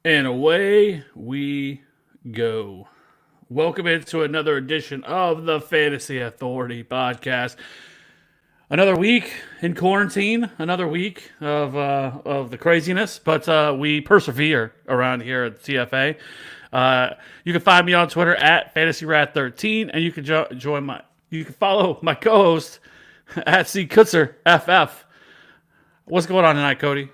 And away we go. Welcome into another edition of the Fantasy Authority podcast. Another week in quarantine, another week of the craziness, but we persevere around here at CFA. You can find me on Twitter at FantasyRat13, and you can join my. You can follow my co-host at C Kutzer FF. What's going on tonight, Cody?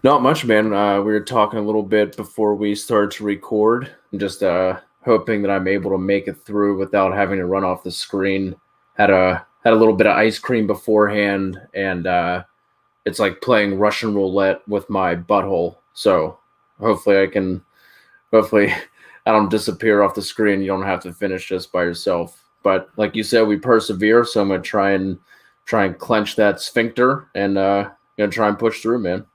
Not much, man. We were talking a little bit before we started to record. I'm just hoping that I'm able to make it through without having to run off the screen. Had a little bit of ice cream beforehand, and it's like playing Russian roulette with my butthole. So hopefully I can. Hopefully I don't disappear off the screen. You don't have to finish this by yourself. But like you said, we persevere. So I'm gonna try and clench that sphincter and gonna try and push through, man.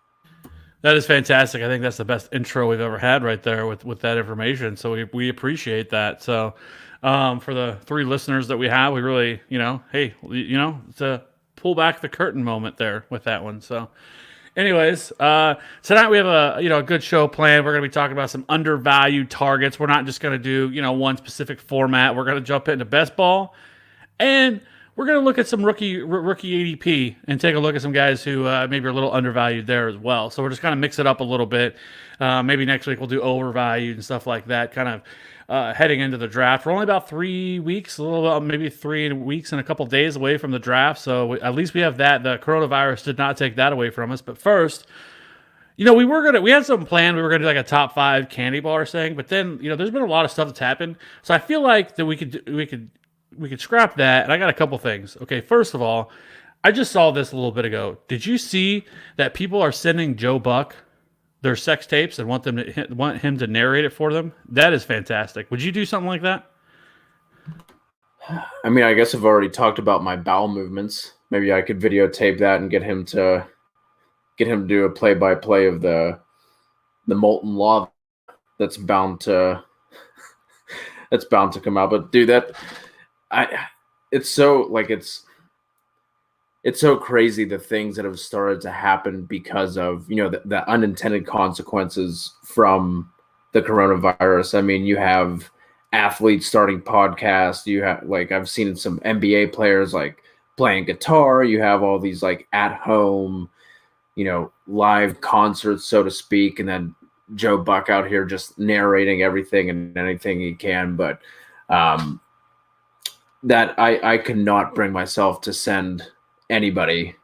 That is fantastic. I think that's the best intro we've ever had right there with that information. So we appreciate that. So for the three listeners that we have, we really, hey, it's a pull back the curtain moment there with that one. So anyways, tonight we have a good show planned. We're going to be talking about some undervalued targets. We're not just going to do, one specific format. We're going to jump into best ball, and we're going to look at some rookie ADP and take a look at some guys who maybe are a little undervalued there as well. So we're just kind of mix it up a little bit. Maybe next week we'll do overvalued and stuff like that, kind of heading into the draft. We're only about 3 weeks, a little maybe 3 weeks and a couple days away from the draft. So at least we have that. The coronavirus did not take that away from us. But first, we had something planned. We were gonna do like a top 5 candy bar thing, but then there's been a lot of stuff that's happened. So I feel like that we could scrap that. And I got a couple things. Okay, first of all, I just saw this a little bit ago. Did you see that people are sending Joe Buck their sex tapes and want him to narrate it for them? That is fantastic. Would you do something like that? I mean, I guess I've already talked about my bowel movements. Maybe I could videotape that and get him to do a play-by-play of the molten lava that's bound to come out. But dude, I it's so like it's so crazy the things that have started to happen because of the unintended consequences from the coronavirus. I mean, you have athletes starting podcasts. You have I've seen some NBA players like playing guitar. You have all these like at home, live concerts, so to speak, and then Joe Buck out here just narrating everything and anything he can. But that I could not bring myself to send anybody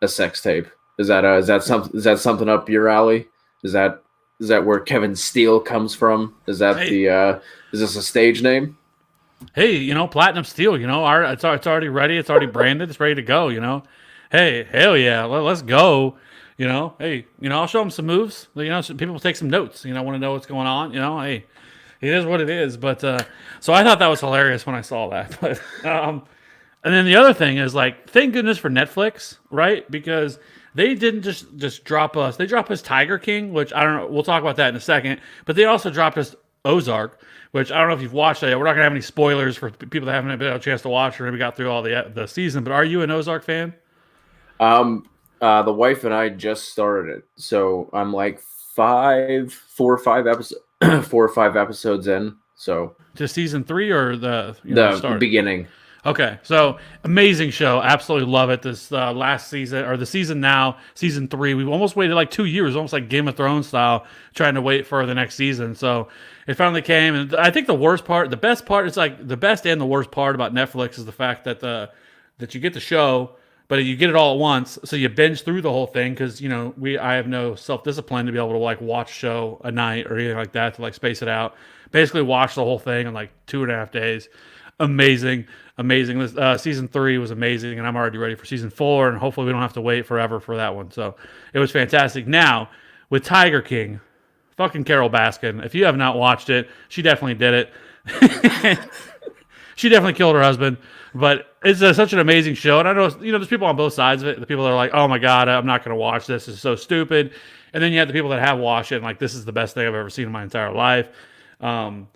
a sex tape. Is that something up your alley? Is that where Kevin Steele comes from? Is that Hey, is this a stage name? hey, Platinum Steel. It's already ready. It's already branded. It's ready to go. Hey, hell yeah, let's go. Hey, I'll show them some moves. So people take some notes. Want to know what's going on. Hey, it is what it is. But so I thought that was hilarious when I saw that. But and then the other thing is like, thank goodness for Netflix, right? Because they didn't just drop us. They dropped us Tiger King, which I don't know. We'll talk about that in a second. But they also dropped us Ozark, which I don't know if you've watched that yet. We're not gonna have any spoilers for people that haven't had a chance to watch or maybe got through all the season. But are you an Ozark fan? The wife and I just started it, so I'm like 4 or 5 episodes, 4 or 5 episodes in. So To season 3 or the the start? beginning. Okay, so amazing show. Absolutely love it. This last season or the season now, season 3. We've almost waited like 2 years, almost like Game of Thrones style, trying to wait for the next season. So it finally came, and I think the best part, it's like the best and the worst part about Netflix is the fact that that you get the show, but you get it all at once, so you binge through the whole thing because I have no self discipline to be able to like watch a show a night or anything like that to like space it out. Basically, watch the whole thing in like 2.5 days. Amazing, amazing. This, season 3 was amazing, and I'm already ready for season 4, and hopefully we don't have to wait forever for that one. So it was fantastic. Now with Tiger King, fucking Carol Baskin. If you have not watched it, she definitely did it. She definitely killed her husband, but it's such an amazing show. And I know there's people on both sides of it. The people that are like, "Oh my god, I'm not going to watch this. It's so stupid," and then you have the people that have watched it and like, "This is the best thing I've ever seen in my entire life." Um,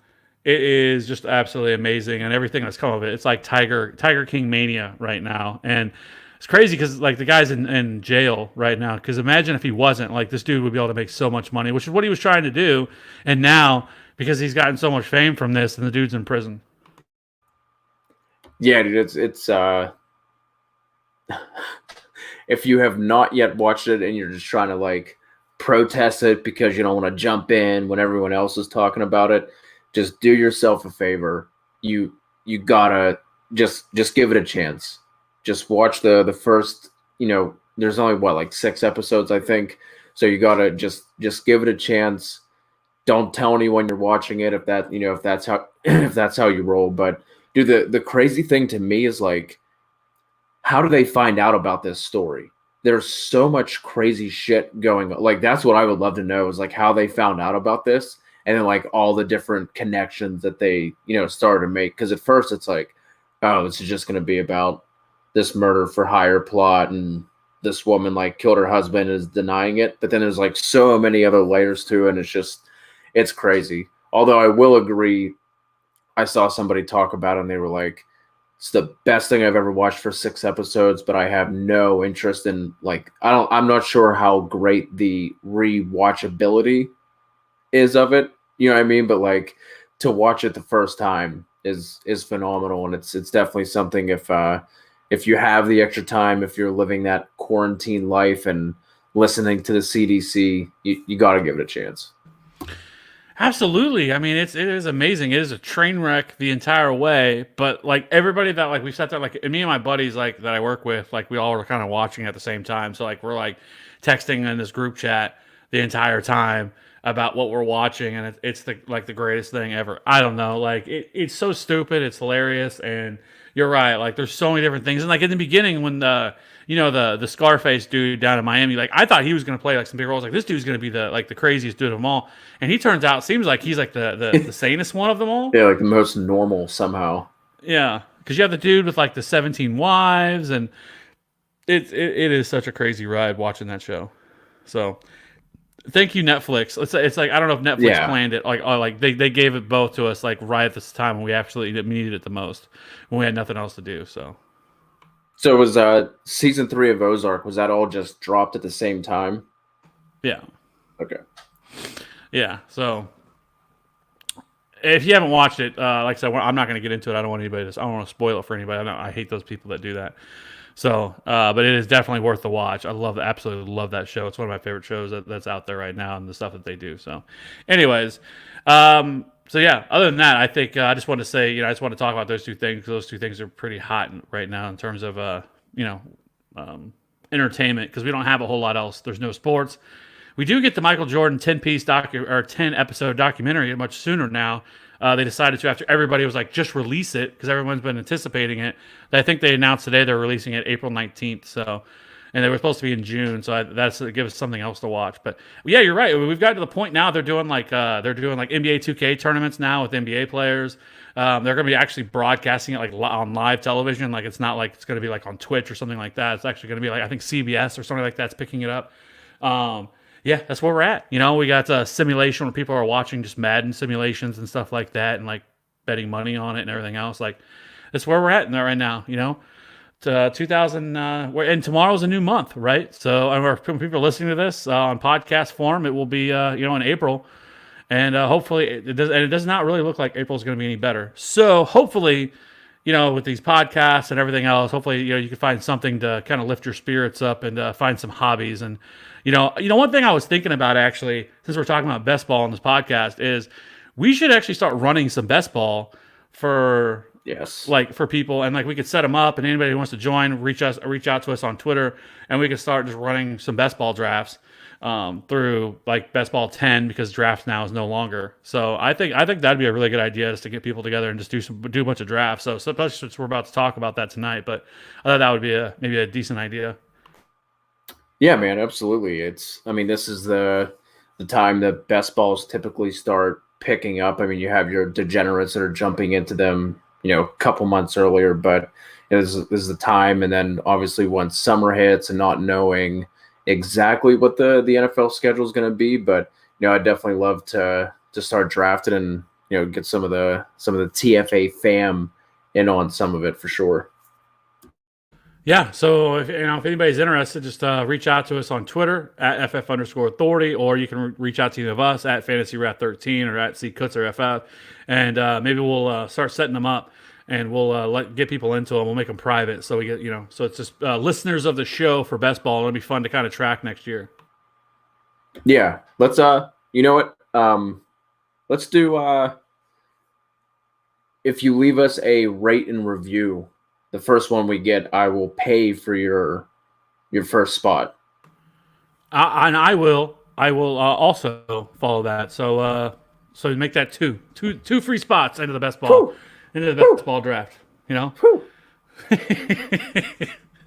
it is just absolutely amazing, and everything that's come of it. It's like Tiger King mania right now, and It's crazy because like the guy's in jail right now. Because imagine if he wasn't, like this dude would be able to make so much money, which is what he was trying to do. And now because he's gotten so much fame from this, and the dude's in prison. Yeah, dude, it's if you have not yet watched it and you're just trying to like protest it because you don't want to jump in when everyone else is talking about it, just do yourself a favor. You gotta just give it a chance. Just watch the first, there's only what, like 6 episodes, I think. So you gotta just give it a chance. Don't tell anyone you're watching it if that's how if that's how you roll. But dude, the crazy thing to me is like, how do they find out about this story? There's so much crazy shit going on. Like, that's what I would love to know is like how they found out about this, and then like all the different connections that they, started to make. Because at first it's like, oh, this is just going to be about this murder for hire plot, and this woman like killed her husband and is denying it. But then there's like so many other layers to it, and it's crazy. Although I will agree, I saw somebody talk about it and they were like, it's the best thing I've ever watched for 6 episodes, but I have no interest in like I'm not sure how great the rewatchability is of it. You know what I mean? But like to watch it the first time is phenomenal, and it's definitely something if you have the extra time, if you're living that quarantine life and listening to the CDC, you got to give it a chance. Absolutely. I mean, it is amazing. It is a train wreck the entire way. But like everybody that like we sat there, like and me and my buddies like that I work with, like we all were kind of watching at the same time. So like we're like texting in this group chat the entire time about what we're watching, and it's the greatest thing ever. I don't know, like it's so stupid, it's hilarious, and you're right. Like there's so many different things, and like in the beginning when the Scarface dude down in Miami, like I thought he was gonna play like some big roles. Like this dude's gonna be the craziest dude of them all, and he turns out seems like he's like the sanest one of them all. Yeah, like the most normal somehow. Yeah, because you have the dude with like the 17 wives, and it is such a crazy ride watching that show. So thank you, Netflix. It's like I don't know if Netflix planned it. Like they gave it both to us like right at this time when we absolutely needed it the most, when we had nothing else to do. So it was season 3 of Ozark. Was that all just dropped at the same time? yeah, Okay. yeah. So if you haven't watched it, like I said, I'm not going to get into it. I don't want anybody to. I don't want to spoil it for anybody. I hate those people that do that. So, but it is definitely worth the watch. I absolutely love that show. It's one of my favorite shows that's out there right now, and the stuff that they do. So, anyways, so yeah. Other than that, I think I just want to say, I just want to talk about those two things. Because those two things are pretty hot right now in terms of entertainment. Because we don't have a whole lot else. There's no sports. We do get the Michael Jordan 10 episode documentary much sooner now. They decided to, after everybody was like, just release it because everyone's been anticipating it. I think they announced today they're releasing it April 19th. So, and they were supposed to be in June. So that's it gives us something else to watch. But yeah, you're right. We've got to the point now they're doing like NBA 2K tournaments now with NBA players. They're going to be actually broadcasting it like on live television. Like it's not like it's going to be like on Twitch or something like that. It's actually going to be like I think CBS or something like that's picking it up. Yeah, that's where we're at. We got a simulation where people are watching just Madden simulations and stuff like that, and like betting money on it and everything else. Like that's where we're at in there right now. 2000, and tomorrow's a new month, right? So, when people are listening to this on podcast form, it will be in April, and hopefully it does not really look like April's going to be any better. So hopefully, with these podcasts and everything else, hopefully you can find something to kind of lift your spirits up and find some hobbies. And one thing I was thinking about actually, since we're talking about best ball on this podcast, is we should actually start running some best ball for people, and like we could set them up, and anybody who wants to join, reach out to us on Twitter, and we could start just running some best ball drafts through like best ball 10, because drafts now is no longer. So I think that'd be a really good idea, is to get people together and just do a bunch of drafts. So especially since we're about to talk about that tonight, but I thought that would be maybe a decent idea. Yeah, man, absolutely. This is the time that best balls typically start picking up. I mean, you have your degenerates that are jumping into them, a couple months earlier, but this is the time. And then obviously once summer hits and not knowing exactly what the NFL schedule is going to be, but I'd definitely love to start drafting and get some of the TFA fam in on some of it for sure. Yeah, so if anybody's interested, just reach out to us on Twitter at ff_authority, or you can reach out to either of us at fantasyrat13 or at ckutserff, and maybe we'll start setting them up, and we'll get people into them. We'll make them private, so we get so it's just listeners of the show for best ball. It'll be fun to kind of track next year. Yeah, let's you know what? Let's do if you leave us a rate and review, the first one we get, I will pay for your first spot. And I will also follow that. So make that two free spots into the best ball, Whew, into the best whew, ball draft. You know. whew.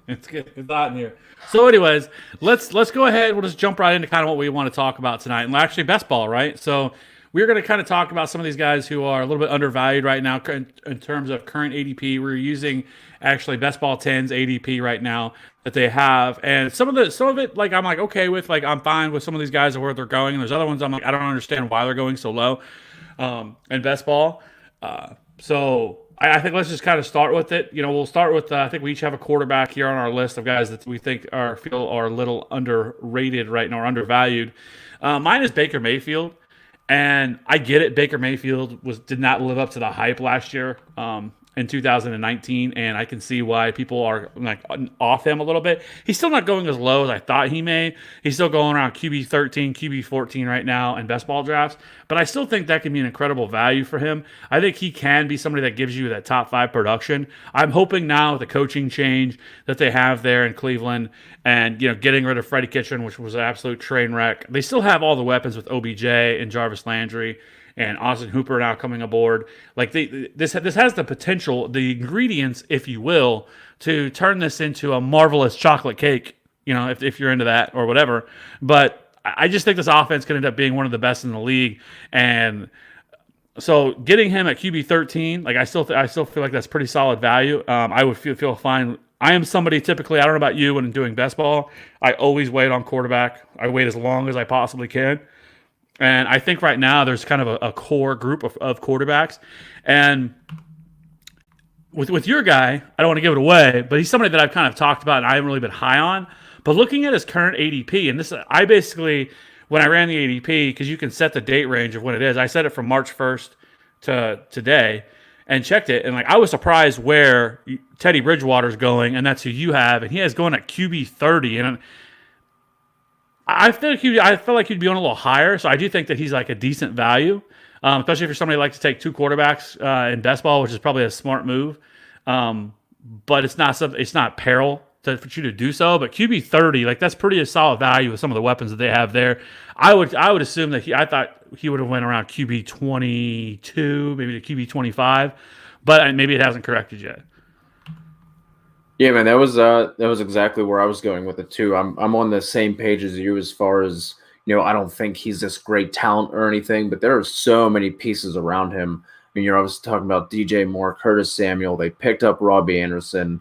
It's good. It's hot in here. So, anyways, let's go ahead. We'll just jump right into kind of what we want to talk about tonight, and actually best ball, right? So, we're going to kind of talk about some of these guys who are a little bit undervalued right now in terms of current ADP. We're using actually best ball 10's ADP right now that they have, and some of it, like I'm like okay with, like I'm fine with some of these guys and where they're going, and there's other ones I'm like I don't understand why they're going so low in best ball. So I think let's just kind of start with it. We'll start with I think we each have a quarterback here on our list of guys that we think feel are a little underrated right now or undervalued. Mine is Baker Mayfield, and I get it. Baker Mayfield did not live up to the hype last year. In 2019, and I can see why people are like off him a little bit. He's still not going as low as I thought he may. He's still going around QB 13, QB 14 right now in best ball drafts, but I still think that can be an incredible value for him. I think he can be somebody that gives you that top 5 production. I'm hoping now with the coaching change that they have there in Cleveland, and getting rid of Freddie Kitchen, which was an absolute train wreck. They still have all the weapons with OBJ and Jarvis Landry and Austin Hooper now coming aboard. Like this has the potential, the ingredients, if you will, to turn this into a marvelous chocolate cake. If you're into that or whatever. But I just think this offense could end up being one of the best in the league. And so getting him at QB 13, like I still feel like that's pretty solid value. I would feel fine. I am somebody typically, I don't know about you, when doing best ball, I always wait on quarterback. I wait as long as I possibly can. And I think right now there's kind of a core group of quarterbacks. And with your guy, I don't want to give it away, but he's somebody that I've kind of talked about and I haven't really been high on. But looking at his current ADP, and this, I basically, when I ran the ADP, because you can set the date range of when it is, I set it from March 1st to today and checked it. And like I was surprised where Teddy Bridgewater's going, and that's who you have. And he has going at QB 30. And I feel like he'd be on a little higher, so I do think that he's like a decent value, especially if you're somebody who likes to take 2 quarterbacks in best ball, which is probably a smart move. But it's not peril for you to do so. But QB 30, like that's pretty a solid value with some of the weapons that they have there. I would assume that I thought he would have went around QB 22, maybe to QB 25, but maybe it hasn't corrected yet. Yeah, man, that was exactly where I was going with it too. I'm on the same page as you as far as I don't think he's this great talent or anything, but there are so many pieces around him. I mean, you're obviously talking about DJ Moore, Curtis Samuel. They picked up Robbie Anderson,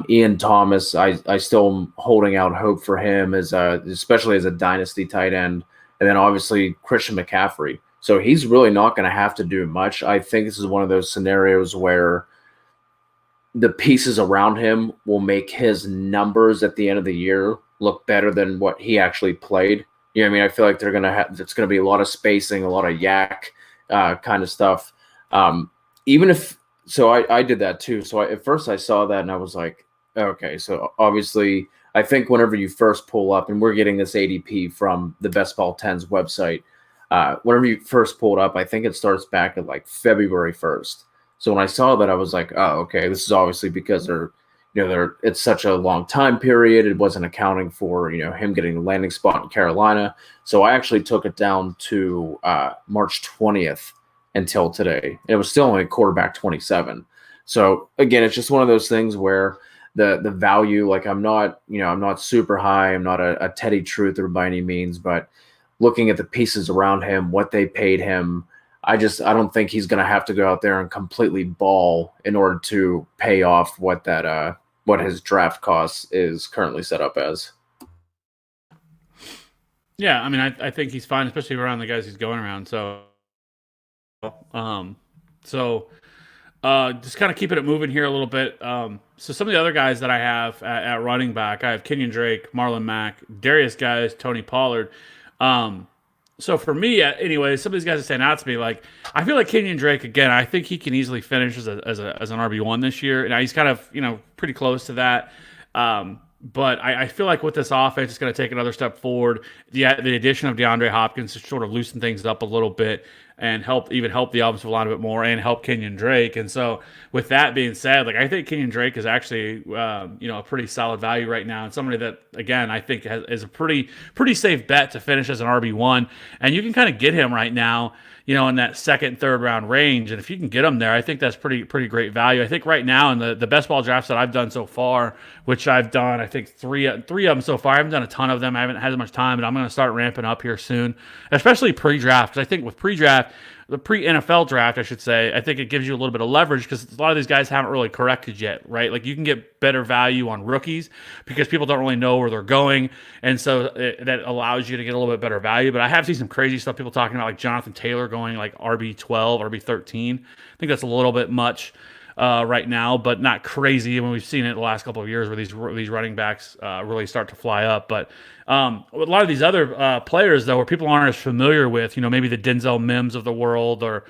Ian Thomas. I still am holding out hope for him especially as a dynasty tight end, and then obviously Christian McCaffrey. So he's really not going to have to do much. I think this is one of those scenarios where the pieces around him will make his numbers at the end of the year look better than what he actually played. I mean? I feel like it's going to be a lot of spacing, a lot of yak kind of stuff. Even if, so I did that too. So at first I saw that and I was like, okay, so obviously I think whenever you first pull up, and we're getting this ADP from the Best Ball 10's website, whenever you first pulled up, I think it starts back at like February 1st. So when I saw that, I was like, oh, okay, this is obviously because it's such a long time period. It wasn't accounting for, him getting the landing spot in Carolina. So I actually took it down to March 20th until today. It was still only quarterback 27. So again, it's just one of those things where the value, like I'm not super high. I'm not a Teddy Truther by any means, but looking at the pieces around him, what they paid him, I don't think he's going to have to go out there and completely ball in order to pay off what his draft cost is currently set up as. Yeah, I mean, I think he's fine, especially around the guys he's going around. So, um, so Just kind of keeping it moving here a little bit. So some of the other guys that I have at running back, I have Kenyon Drake, Marlon Mack, Darius Guys, Tony Pollard. Um, so for me, anyway, some of these guys are standing out to me. Like I feel like Kenyon Drake again. I think he can easily finish as an RB1 this year. Now he's kind of pretty close to that. But I feel like with this offense, it's going to take another step forward. The addition of DeAndre Hopkins to sort of loosen things up a little bit and help the offensive line a bit more and help Kenyon Drake. And so with that being said, like I think Kenyon Drake is actually a pretty solid value right now, and somebody that again I think is a pretty safe bet to finish as an RB1. And you can kind of get him right now, in that second, third round range. And if you can get him there, I think that's pretty great value. I think right now in the best ball drafts that I've done so far, which I've done, I think three of them so far. I haven't done a ton of them. I haven't had as much time, but I'm going to start ramping up here soon, especially pre-draft. Because I think with pre-draft, the pre-NFL draft, I should say, I think it gives you a little bit of leverage because a lot of these guys haven't really corrected yet, right? Like you can get better value on rookies because people don't really know where they're going. And so that allows you to get a little bit better value. But I have seen some crazy stuff, people talking about like Jonathan Taylor going like RB12, RB13. I think that's a little bit much right now, but not crazy. I mean, we've seen it the last couple of years where these running backs really start to fly up. But a lot of these other players, though, where people aren't as familiar with, maybe the Denzel Mims of the world or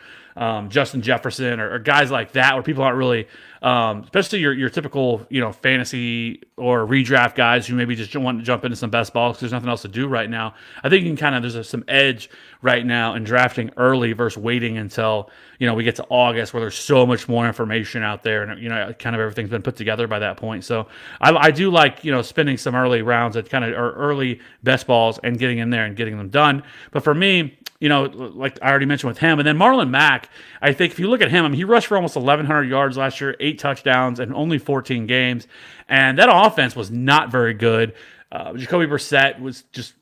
Justin Jefferson or guys like that, where people aren't really, especially your typical, fantasy or redraft guys who maybe just want to jump into some best balls because there's nothing else to do right now. I think you can there's some edge right now in drafting early versus waiting until, we get to August where there's so much more information out there and, kind of everything's been put together by that point. So I do like, spending some early rounds at or early best balls and getting in there and getting them done. But for me, like I already mentioned with him, and then Marlon Mack, I think if you look at him, he rushed for almost 1,100 yards last year, 8 touchdowns, and only 14 games. And that offense was not very good. Jacoby Brissett was just,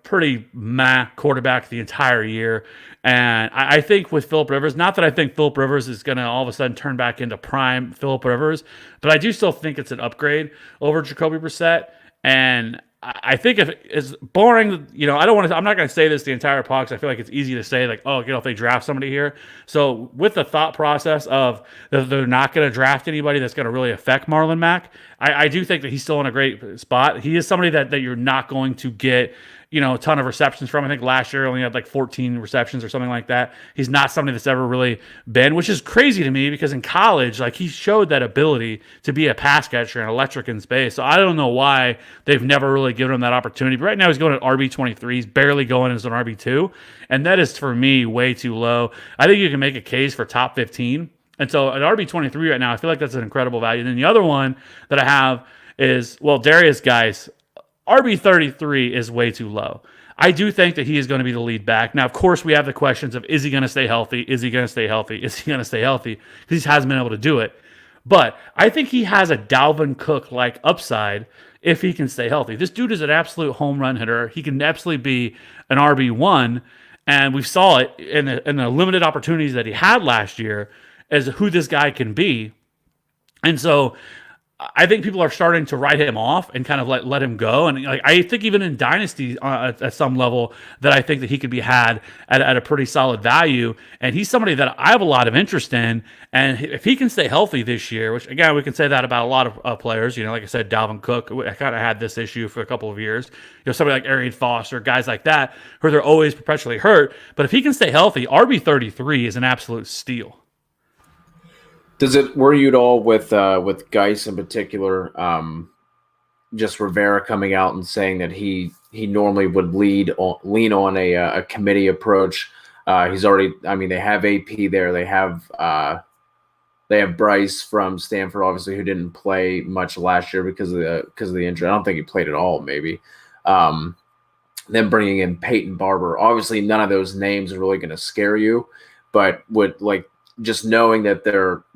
pretty meh quarterback the entire year. And I think with Phillip Rivers, not that I think Phillip Rivers is going to all of a sudden turn back into prime Phillip Rivers, but I do still think it's an upgrade over Jacoby Brissett. And I think if it's boring, I'm not going to say this the entire podcast. I feel like it's easy to say like, oh, if they draft somebody here. So with the thought process of that they're not going to draft anybody that's going to really affect Marlon Mack, I do think that he's still in a great spot. He is somebody that you're not going to get, a ton of receptions from. I think last year only had like 14 receptions or something like that. He's not somebody that's ever really been, which is crazy to me because in college, like he showed that ability to be a pass catcher and electric in space. So I don't know why they've never really given him that opportunity. But right now he's going at RB23. He's barely going as an RB2. And that is, for me, way too low. I think you can make a case for top 15. And so at RB23 right now, I feel like that's an incredible value. And then the other one that I have is, Darius Guys. RB33 is way too low. I do think that he is going to be the lead back. Now, of course, we have the questions of, is he going to stay healthy? Is he going to stay healthy? Is he going to stay healthy? Because he hasn't been able to do it. But I think he has a Dalvin Cook-like upside if he can stay healthy. This dude is an absolute home run hitter. He can absolutely be an RB1, and we saw it in the limited opportunities that he had last year as who this guy can be. And so I think people are starting to write him off and kind of let him go. And like I think even in Dynasty at some level that I think that he could be had at a pretty solid value. And he's somebody that I have a lot of interest in. And if he can stay healthy this year, which again, we can say that about a lot of players, like I said, Dalvin Cook, I kind of had this issue for a couple of years, somebody like Arian Foster, guys like that, who they're always perpetually hurt. But if he can stay healthy, RB33 is an absolute steal. Does it worry you at all with Geis in particular? Just Rivera coming out and saying that he normally would lean on a committee approach. He's already. I mean, they have AP there. They have Bryce from Stanford, obviously, who didn't play much last year because of the injury. I don't think he played at all. Maybe. Then bringing in Peyton Barber. Obviously, none of those names are really going to scare you, but would like. Just knowing that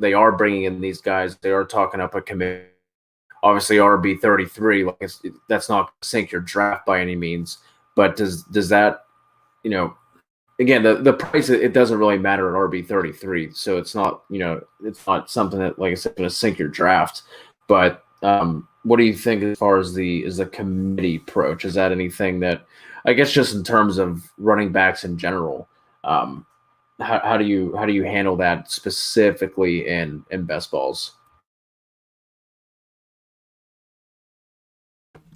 they are bringing in these guys, they are talking up a committee. Obviously, RB33, like that's not going to sink your draft by any means. But does that, again, the price, it doesn't really matter at RB33, so it's not it's not something that, like I said, going to sink your draft. But what do you think as far as the committee approach? Is that anything that, I guess, just in terms of running backs in general? how do you handle that specifically in best balls?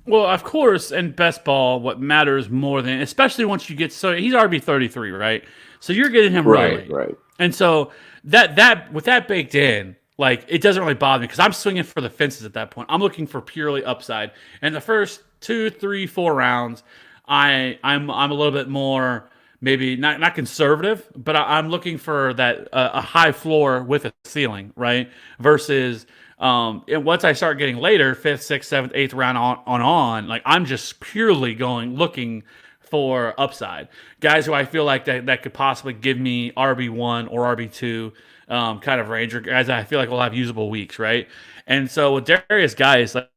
Well, of course, in best ball, what matters more than, especially once you get, so he's RB 33, right? So you're getting him really Right, late, right. and so that with that baked in, like it doesn't really bother me because I'm swinging for the fences at that point. I'm looking for purely upside. And the first 2, 3, 4 rounds, I'm a little bit more maybe not conservative, but I'm looking for that a high floor with a ceiling, right? Versus and once I start getting later, fifth, sixth, seventh, eighth round on, like I'm just purely going looking for upside. Guys who I feel like that could possibly give me RB1 or RB2 kind of range, or guys I feel like will have usable weeks, right? And so with Darius guys, like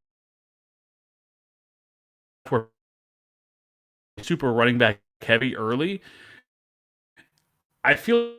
we're super running back heavy early, I feel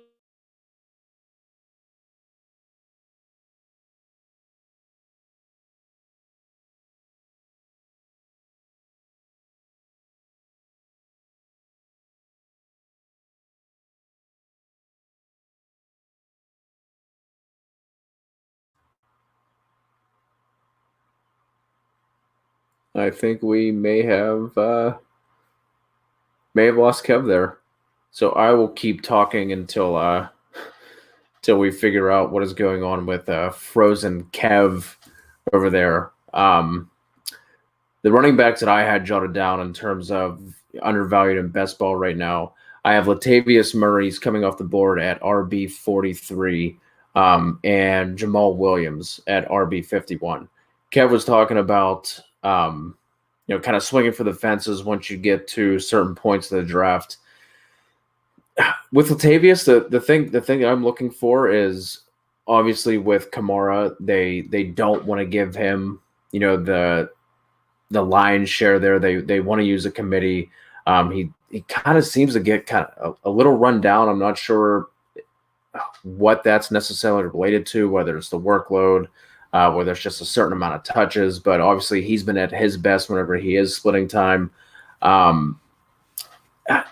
I think we may have lost Kev there. So I will keep talking until we figure out what is going on with frozen Kev over there. The running backs that I had jotted down in terms of undervalued and best ball right now, I have Latavius Murray's coming off the board at RB 43, and Jamal Williams at RB 51. Kev was talking about kind of swinging for the fences once you get to certain points of the draft. With Latavius, the thing I'm looking for is obviously with Kamara, they don't want to give him the lion's share there. They want to use a committee. He kind of seems to get kind of a little run down. I'm not sure what that's necessarily related to, whether it's the workload, whether it's just a certain amount of touches. But obviously, he's been at his best whenever he is splitting time.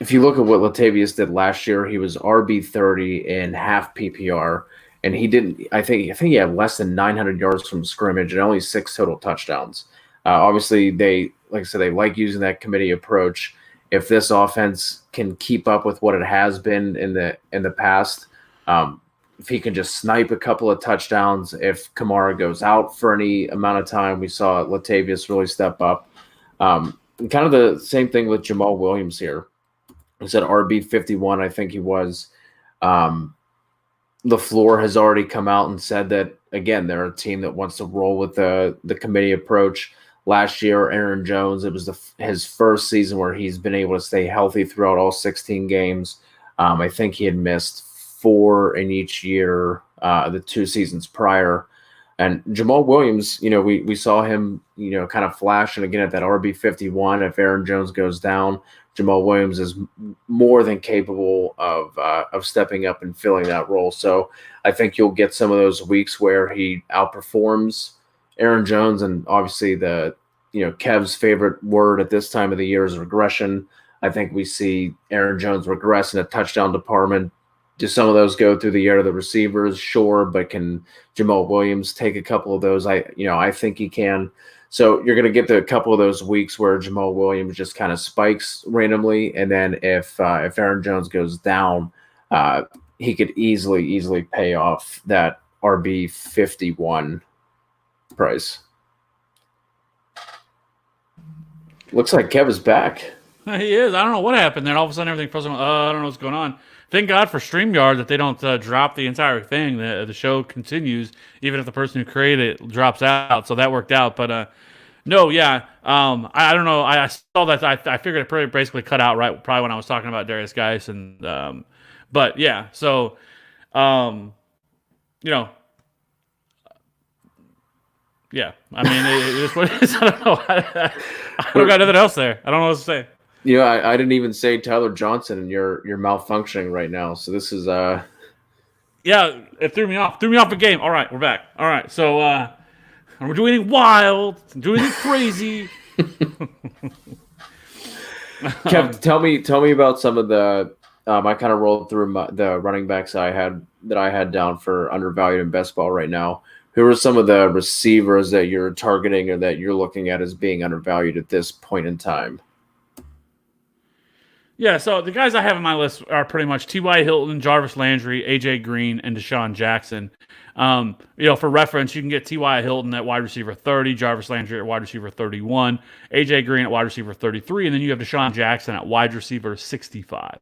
If you look at what Latavius did last year, he was RB 30 in half PPR, and he didn't. I think he had less than 900 yards from scrimmage and only 6 total touchdowns. Obviously, like I said, they like using that committee approach. If this offense can keep up with what it has been in the past, if he can just snipe a couple of touchdowns, if Kamara goes out for any amount of time, we saw Latavius really step up. And kind of the same thing with Jamal Williams here. He said RB 51, I think he was. LaFleur has already come out and said that, again, they're a team that wants to roll with the committee approach. Last year, Aaron Jones, it was his first season where he's been able to stay healthy throughout all 16 games. I think he had missed 4 in each year, the 2 seasons prior. And Jamal Williams, we saw him, kind of flashing again at that RB 51. If Aaron Jones goes down, Jamal Williams is more than capable of stepping up and filling that role. So I think you'll get some of those weeks where he outperforms Aaron Jones, and obviously Kev's favorite word at this time of the year is regression. I think we see Aaron Jones regress in the touchdown department. Do some of those go through the air to the receivers? Sure, but can Jamal Williams take a couple of those? I think he can. So you're going to get a couple of those weeks where Jamal Williams just kind of spikes randomly, and then if Aaron Jones goes down, he could easily pay off that RB 51 price. Looks like Kev is back. he is. I don't know what happened there. All of a sudden, everything frozen. I don't know what's going on. Thank God for StreamYard that they don't drop the entire thing. The show continues even if the person who created it drops out. So that worked out. But no, yeah. I don't know. I saw that. I figured it basically cut out right probably when I was talking about Darius Geis. And but yeah. So you know. Yeah, I mean, it is what it is. I don't know. I don't got nothing else there. I don't know what to say. I didn't even say Tyler Johnson, and you're malfunctioning right now. So this is Yeah, it threw me off. Threw me off the game. All right, we're back. All right, so we're doing it wild, doing it crazy. Kev, tell me about some of the I kind of rolled through the running backs I had down for undervalued in best ball right now. Who are some of the receivers that you're targeting or that you're looking at as being undervalued at this point in time? Yeah, so the guys I have on my list are pretty much T.Y. Hilton, Jarvis Landry, A.J. Green, and Deshaun Jackson. For reference, you can get T.Y. Hilton at wide receiver 30, Jarvis Landry at wide receiver 31, A.J. Green at wide receiver 33, and then you have Deshaun Jackson at wide receiver 65.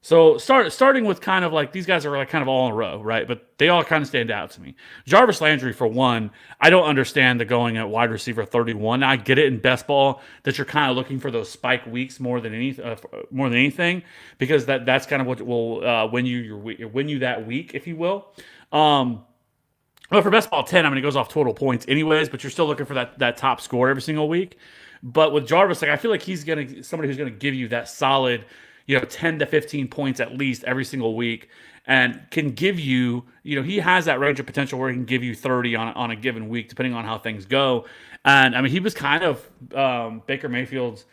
So starting with kind of like these guys are like kind of all in a row, right? But they all kind of stand out to me. Jarvis Landry, for one, I don't understand the going at wide receiver 31. I get it in best ball that you're kind of looking for those spike weeks more than anything, because that's kind of what will win you that week, if you will. But for best ball 10, I mean, it goes off total points anyways, but you're still looking for that top score every single week. But with Jarvis, like I feel like he's somebody who's gonna give you that solid, 10 to 15 points at least every single week, and can give you, he has that range of potential where he can give you 30 on a given week, depending on how things go. And I mean, he was kind of Baker Mayfield's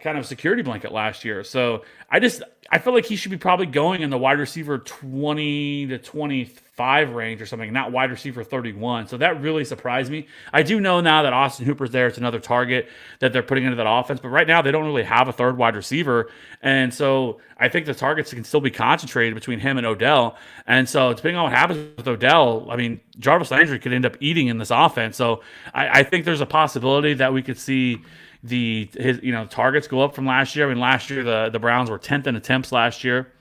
kind of security blanket last year. So I feel like he should be probably going in the wide receiver 20 to 25 range or something, not wide receiver 31. So that really surprised me. I do know now that Austin Hooper's there. It's another target that they're putting into that offense. But right now, they don't really have a third wide receiver. And so I think the targets can still be concentrated between him and Odell. And so depending on what happens with Odell, I mean, Jarvis Landry could end up eating in this offense. So I think there's a possibility that we could see his targets go up from last year. I mean, last year the Browns were 10th in attempts last year.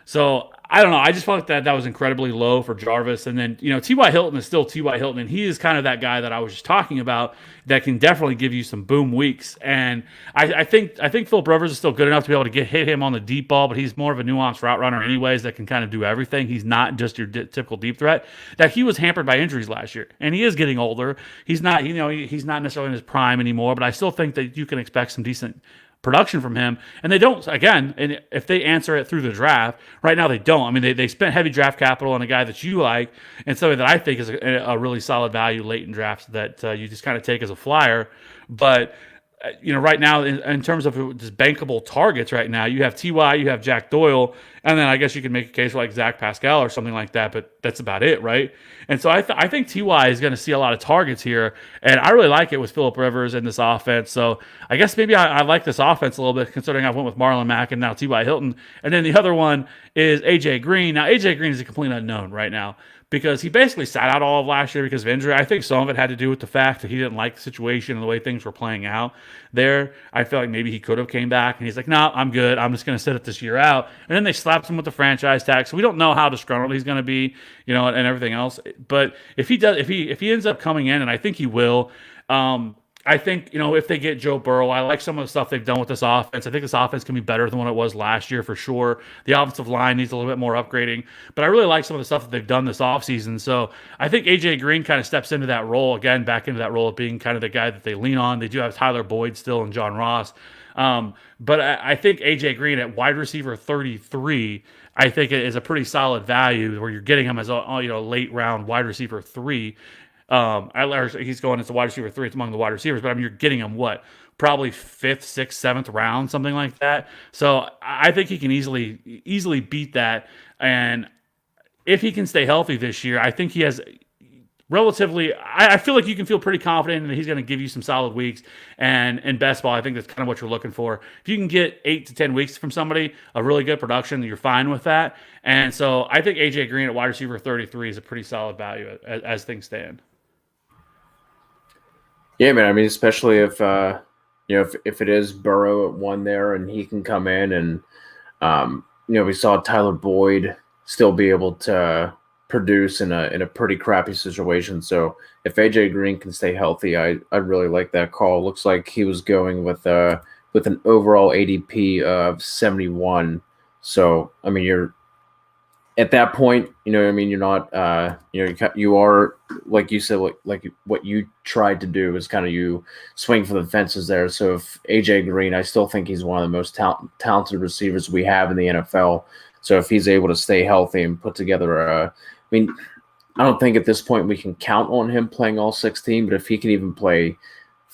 So I don't know. I just felt like that was incredibly low for Jarvis. And then, T.Y. Hilton is still T.Y. Hilton, and he is kind of that guy that I was just talking about that can definitely give you some boom weeks. And I think Philip Rivers is still good enough to be able to hit him on the deep ball, but he's more of a nuanced route runner anyways that can kind of do everything. He's not just your typical deep threat. That he was hampered by injuries last year, and he is getting older. He's not, he's not necessarily in his prime anymore, but I still think that you can expect some decent production from him. And they don't, again, and if they answer it through the draft, right now they don't. I mean, they spent heavy draft capital on a guy that you like and somebody that I think is a really solid value late in drafts that you just kind of take as a flyer. But right now, in terms of just bankable targets right now, you have T.Y., you have Jack Doyle, and then I guess you could make a case for like Zach Pascal or something like that, but that's about it, right? And so I think T.Y. is going to see a lot of targets here, and I really like it with Philip Rivers in this offense. So I guess maybe I like this offense a little bit, considering I went with Marlon Mack and now T.Y. Hilton. And then the other one is A.J. Green. Now, A.J. Green is a complete unknown right now, because he basically sat out all of last year because of injury. I think some of it had to do with the fact that he didn't like the situation and the way things were playing out there. I feel like maybe he could have came back, and he's like, no, I'm good. I'm just going to sit it this year out. And then they slapped him with the franchise tag. So we don't know how disgruntled he's going to be, and everything else. But if he ends up coming in, and I think he will, I think, if they get Joe Burrow, I like some of the stuff they've done with this offense. I think this offense can be better than what it was last year for sure. The offensive line needs a little bit more upgrading, but I really like some of the stuff that they've done this offseason. So I think A.J. Green kind of steps into that role, again, back into that role of being kind of the guy that they lean on. They do have Tyler Boyd still and John Ross. But I think A.J. Green at wide receiver 33, I think it is a pretty solid value where you're getting him as a late round wide receiver 3. He's going as a wide receiver 3. It's among the wide receivers, but I mean, you're getting him probably 5th, 6th, 7th round, something like that. So I think he can easily beat that. And if he can stay healthy this year, I think he has relatively. I feel like you can feel pretty confident that he's going to give you some solid weeks. And in best ball, I think that's kind of what you're looking for. If you can get 8 to 10 weeks from somebody, a really good production, you're fine with that. And so I think A.J. Green at wide receiver 33 is a pretty solid value as things stand. Yeah, man. I mean, especially if if it is Burrow at 1 there, and he can come in, and we saw Tyler Boyd still be able to produce in a pretty crappy situation. So if AJ Green can stay healthy, I really like that call. Looks like he was going with an overall ADP of 71. So I mean, you're at that point, you're not, you are, like you said, like what you tried to do is kind of you swing for the fences there. So if AJ Green, I still think he's one of the most talented receivers we have in the NFL. So if he's able to stay healthy and put together I don't think at this point we can count on him playing all 16, but if he can even play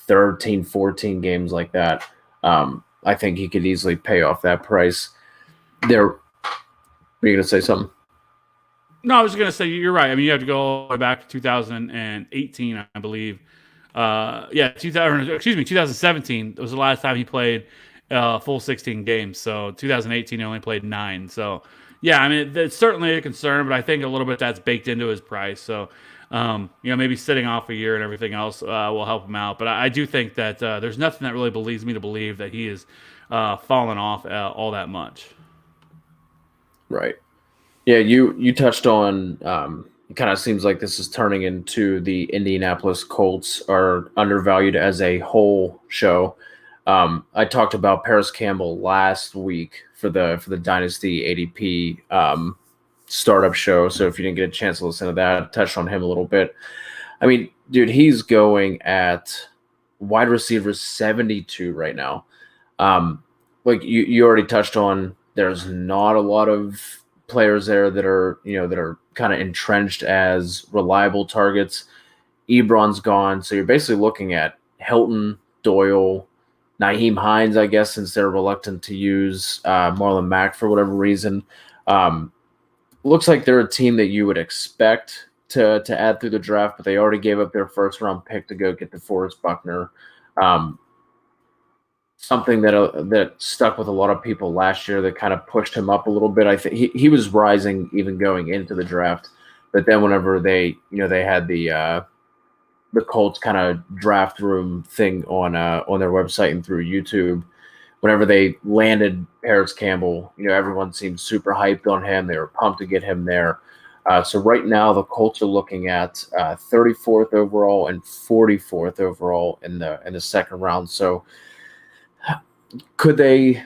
13, 14 games like that, I think he could easily pay off that price. There, are you going to say something? No, I was going to say you're right. I mean, you have to go all the way back to 2018, I believe. Yeah, 2000. Excuse me, 2017 was the last time he played full 16 games. So 2018 he only played 9. So yeah, I mean it's certainly a concern, but I think a little bit that's baked into his price. So maybe sitting off a year and everything else will help him out. But I do think that there's nothing that really believes me to believe that he is fallen off all that much. Right. Yeah, you touched on. It kind of seems like this is turning into the Indianapolis Colts are undervalued as a whole show. I talked about Paris Campbell last week for the Dynasty ADP startup show. So if you didn't get a chance to listen to that, I touched on him a little bit. I mean, dude, he's going at wide receiver 72 right now. Like you already touched on, there's not a lot of players there that are kind of entrenched as reliable targets. Ebron's gone, so you're basically looking at Hilton, Doyle, Naheem Hines, I guess, since they're reluctant to use Marlon Mack for whatever reason. Um, Looks like they're a team that you would expect to add through the draft, but they already gave up their first round pick to go get DeForest Buckner. Um, Something that stuck with a lot of people last year that kind of pushed him up a little bit. I think he was rising even going into the draft, but then whenever they had the Colts kind of draft room thing on their website and through YouTube, whenever they landed Paris Campbell, everyone seemed super hyped on him. They were pumped to get him there. So right now the Colts are looking at 34th overall and 44th overall in the second round. So could they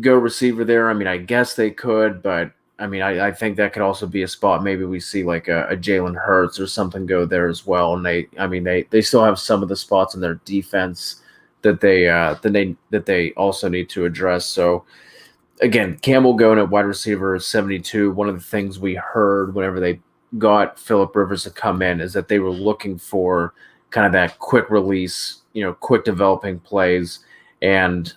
go receiver there? I mean, I guess they could, but I mean, I think that could also be a spot. Maybe we see like a Jalen Hurts or something go there as well. And they still have some of the spots in their defense that they also need to address. So again, Campbell going at wide receiver 72. One of the things we heard whenever they got Phillip Rivers to come in is that they were looking for kind of that quick release, quick developing plays. And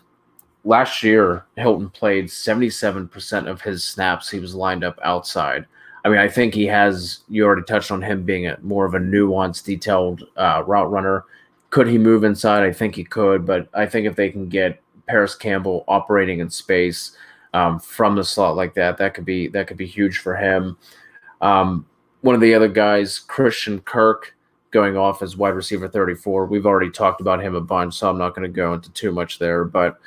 last year, Hilton played 77% of his snaps. He was lined up outside. I mean, I think he has. You already touched on him being more of a nuanced, detailed route runner. Could he move inside? I think he could, but I think if they can get Paris Campbell operating in space from the slot like that, that could be huge for him. One of the other guys, Christian Kirk, going off as wide receiver 34. We've already talked about him a bunch, so I'm not going to go into too much there, but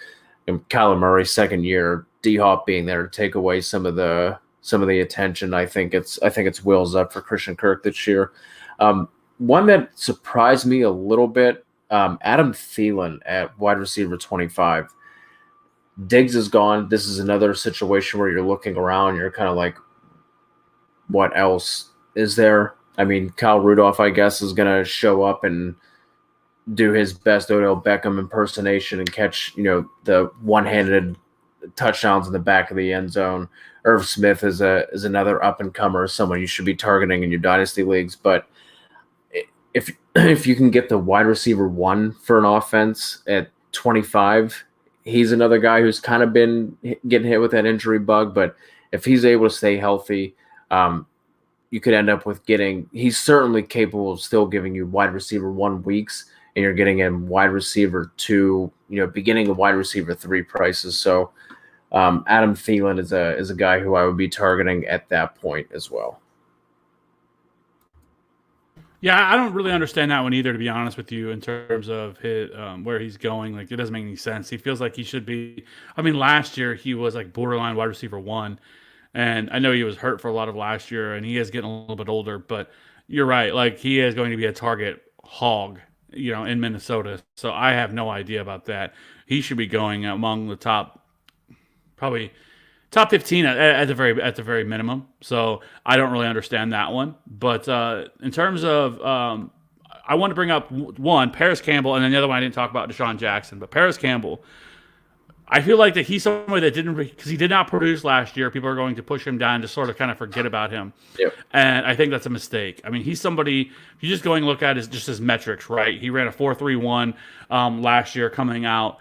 Kyler Murray, second year, D Hop being there to take away some of the attention. I think it's wheels up for Christian Kirk this year. One that surprised me a little bit, Adam Thielen at wide receiver 25. Diggs is gone. This is another situation where you're looking around, you're kind of like, what else is there? I mean, Kyle Rudolph, I guess, is going to show up and do his best Odell Beckham impersonation and catch, the one-handed touchdowns in the back of the end zone. Irv Smith is another up-and-comer, someone you should be targeting in your dynasty leagues. But if you can get the wide receiver 1 for an offense at 25, he's another guy who's kind of been getting hit with that injury bug. But if he's able to stay healthy, you could end up with he's certainly capable of still giving you wide receiver 1 weeks, and you're getting him wide receiver 2, beginning of wide receiver 3 prices. So Adam Thielen is a guy who I would be targeting at that point as well. Yeah, I don't really understand that one either, to be honest with you, in terms of his, where he's going. Like, it doesn't make any sense. He feels like he should be. I mean, last year he was like borderline wide receiver 1, and I know he was hurt for a lot of last year, and he is getting a little bit older. But you're right. Like, he is going to be a target hog, in Minnesota. So I have no idea about that. He should be going among the probably top 15 at the very minimum. So I don't really understand that one. But in terms of, I want to bring up one, Paris Campbell, and then the other one I didn't talk about, Deshaun Jackson. But Paris Campbell, I feel like that he's somebody that didn't, because he did not produce last year. People are going to push him down to sort of kind of forget about him. Yep. And I think that's a mistake. I mean, he's somebody, if you just going to look at his metrics, right? He ran a 4.31 last year coming out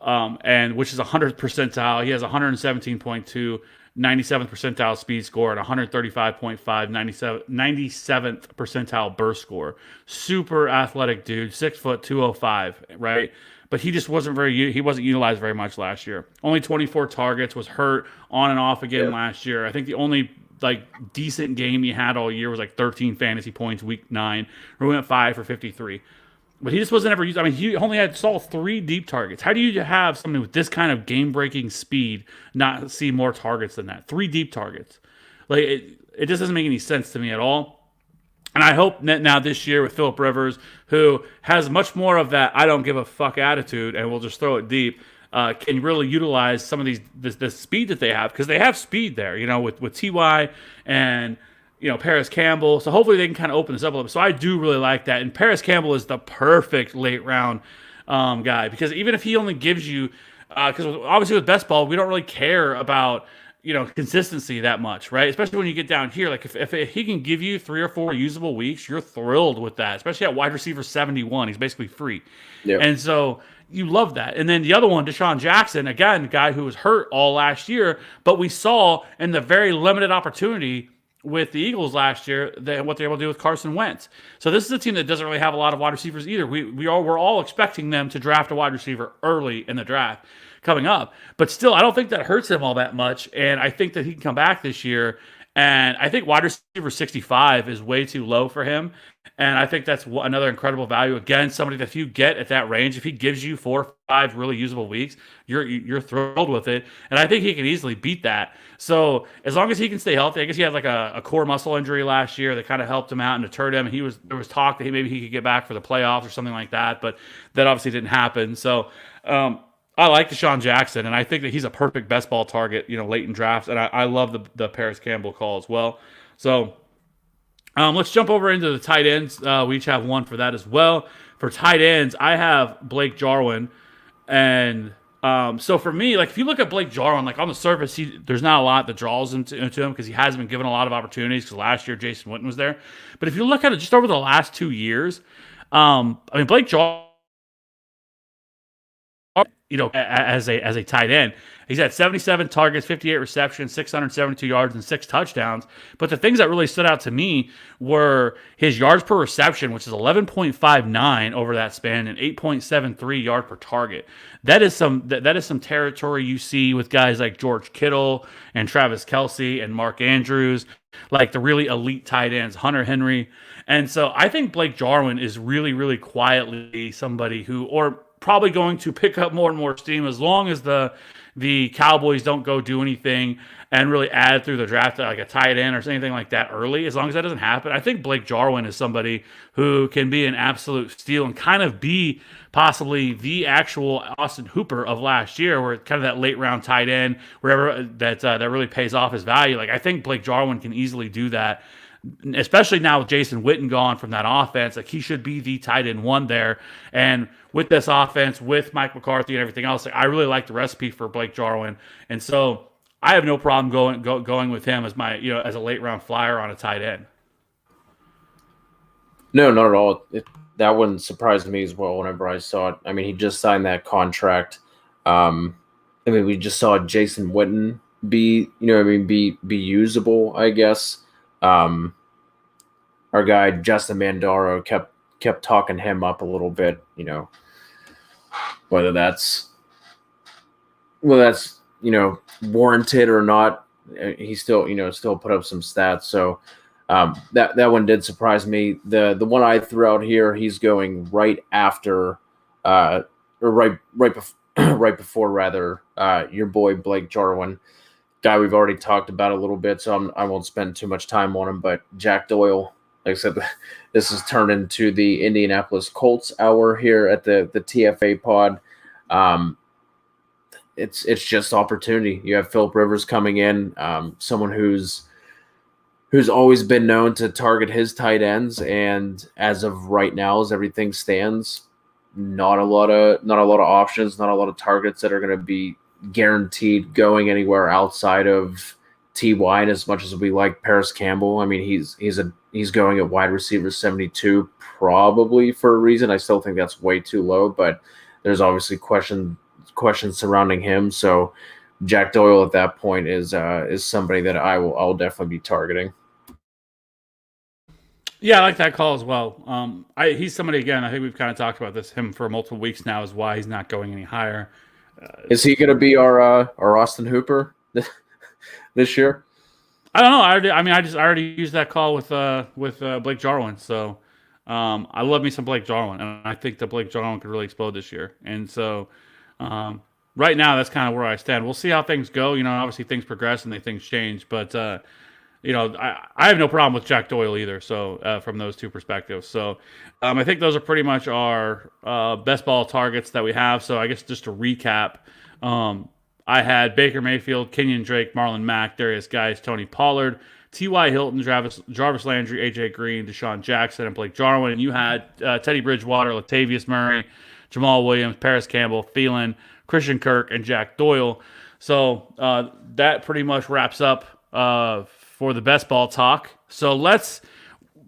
and which is 100th percentile. He has 117.2, 97th percentile speed score, and 135.5, 97th percentile burst score. Super athletic dude, 6 foot 205, right? But he just he wasn't utilized very much last year. Only 24 targets, was hurt on and off again Yep. last year. I think the only like decent game he had all year was like 13 fantasy points week 9, where we went 5 for 53. But he just wasn't ever used. I mean, he only saw 3 deep targets. How do you have somebody with this kind of game-breaking speed not see more targets than that? 3 deep targets. Like it just doesn't make any sense to me at all. And I hope that now this year with Philip Rivers, who has much more of that I don't give a fuck attitude and will just throw it deep, can really utilize some of this speed that they have, because they have speed there, with Ty and Paris Campbell. So hopefully they can kind of open this up a little bit. So I do really like that. And Paris Campbell is the perfect late round guy, because even if he only gives you, because obviously with best ball we don't really care about consistency that much, right? Especially when you get down here. Like if he can give you 3 or 4 usable weeks, you're thrilled with that. Especially at wide receiver 71, he's basically free. Yep. And so you love that. And then the other one, Deshaun Jackson, again, guy who was hurt all last year, but we saw in the very limited opportunity with the Eagles last year what they're able to do with Carson Wentz. So this is a team that doesn't really have a lot of wide receivers either. We're all expecting them to draft a wide receiver early in the draft coming up. But still, I don't think that hurts him all that much. And I think that he can come back this year. And I think wide receiver 65 is way too low for him. And I think that's another incredible value. Again, somebody that if you get at that range, if he gives you 4 or 5 really usable weeks, you're thrilled with it. And I think he can easily beat that. So as long as he can stay healthy, I guess he had like a core muscle injury last year that kind of helped him out and deterred him. There was talk that maybe he could get back for the playoffs or something like that, but that obviously didn't happen. So I like Deshaun Jackson, and I think that he's a perfect best ball target, late in drafts. And I love the Paris Campbell call as well. So let's jump over into the tight ends. We each have one for that as well. For tight ends, I have Blake Jarwin. And so for me, like if you look at Blake Jarwin, like on the surface, there's not a lot that draws into him because he hasn't been given a lot of opportunities because last year Jason Witten was there. But if you look at it just over the last 2 years, Blake Jarwin, as a tight end, he's had 77 targets, 58 receptions, 672 yards, and 6 touchdowns. But the things that really stood out to me were his yards per reception, which is 11.59 over that span, and 8.73 yard per target. That is some territory you see with guys like George Kittle and Travis Kelce and Mark Andrews, like the really elite tight ends, Hunter Henry. And so I think Blake Jarwin is really, really quietly somebody who, or probably going to pick up more and more steam as long as the Cowboys don't go do anything and really add through the draft like a tight end or anything like that early. As long as that doesn't happen, I think Blake Jarwin is somebody who can be an absolute steal and kind of be possibly the actual Austin Hooper of last year, where it's kind of that late round tight end, wherever that really pays off his value. Like I think Blake Jarwin can easily do that, especially now with Jason Witten gone from that offense. Like he should be the tight end 1 there. And with this offense, with Mike McCarthy and everything else, like I really like the recipe for Blake Jarwin. And so I have no problem going with him as my as a late round flyer on a tight end. No, not at all. That one surprised me as well whenever I saw it. I mean, he just signed that contract. We just saw Jason Witten be usable, I guess. Our guy Justin Mandaro kept talking him up a little bit, whether that's warranted or not. He still put up some stats. So that one did surprise me. The one I threw out here, he's going right after or right before rather your boy Blake Jarwin, guy we've already talked about a little bit, so I won't spend too much time on him. But Jack Doyle, like I said, this has turned into the Indianapolis Colts hour here at the TFA pod. It's just opportunity. You have Philip Rivers coming in, someone who's always been known to target his tight ends, and as of right now, as everything stands, not a lot of options, not a lot of targets that are going to be guaranteed going anywhere outside of TY. And as much as we like Paris Campbell, I mean he's going at wide receiver 72 probably for a reason. I still think that's way too low, but there's obviously questions questions surrounding him. So Jack Doyle at that point is somebody that I'll definitely be targeting. Yeah, I like that call as well. He's somebody again. I think we've kind of talked about him for multiple weeks now. Is why he's not going any higher. Is he going to be our Austin Hooper this year? I don't know. I already used that call with Blake Jarwin. So I love me some Blake Jarwin, and I think that Blake Jarwin could really explode this year. And so um, right now, that's kind of where I stand. We'll see how things go. Obviously things progress and things change, but I have no problem with Jack Doyle either. So from those two perspectives, so I think those are pretty much our best ball targets that we have. So I guess just to recap, um, I had Baker Mayfield, Kenyon Drake, Marlon Mack, Darius Geis, Tony Pollard, T.Y. Hilton, Jarvis Landry, A.J. Green, Deshaun Jackson, and Blake Jarwin. And you had Teddy Bridgewater, Latavius Murray, Jamal Williams, Paris Campbell, Thielen, Christian Kirk, and Jack Doyle. So that pretty much wraps up for the best ball talk. So let's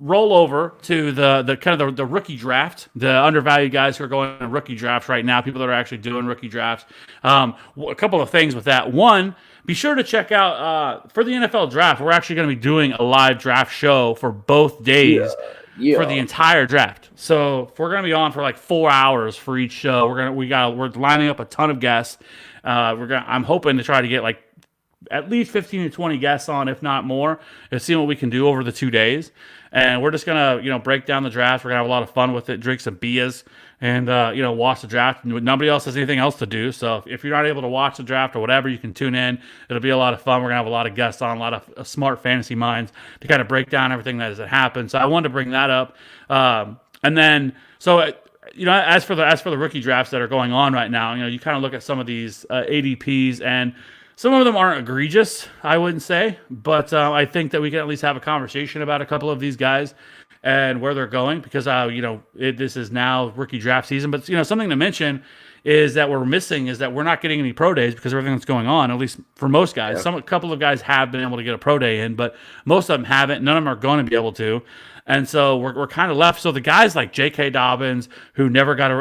roll over to the kind of the rookie draft, the undervalued guys who are going to rookie drafts right now, people that are actually doing rookie drafts. A couple of things with that. One, be sure to check out for the NFL draft. We're actually going to be doing a live draft show for both days. Yeah. For the entire draft. So if we're gonna be on for like 4 hours for each show. We're lining up a ton of guests. I'm hoping to try to get like at least 15 to 20 guests on, if not more, and see what we can do over the 2 days. And we're just gonna, break down the draft. We're gonna have a lot of fun with it, drink some beers, and watch the draft. Nobody else has anything else to do, so if you're not able to watch the draft or whatever, you can tune in. It'll be a lot of fun. We're gonna have a lot of guests on, a lot of smart fantasy minds to kind of break down everything that has happened. So I wanted to bring that up, and then as for the rookie drafts that are going on right now, you kind of look at some of these ADPs, and some of them aren't egregious, I wouldn't say, but I think that we can at least have a conversation about a couple of these guys and where they're going, because this is now rookie draft season. But something to mention is that we're not getting any pro days because of everything that's going on. At least for most guys, a couple of guys have been able to get a pro day in, but most of them haven't. None of them are going to be able to. And so we're kind of left. So the guys like J.K. Dobbins, who never got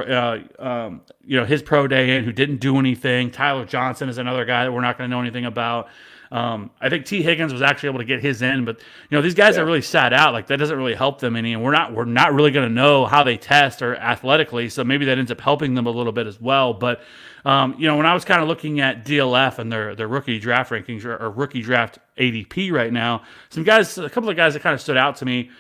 his pro day in, who didn't do anything. Tyler Johnson is another guy that we're not going to know anything about. I think T. Higgins was actually able to get his in, but these guys are really sat out. Like that doesn't really help them any, and we're not really going to know how they test or athletically. So maybe that ends up helping them a little bit as well. But when I was kind of looking at DLF and their rookie draft rankings or rookie draft ADP right now, a couple of guys that kind of stood out to me.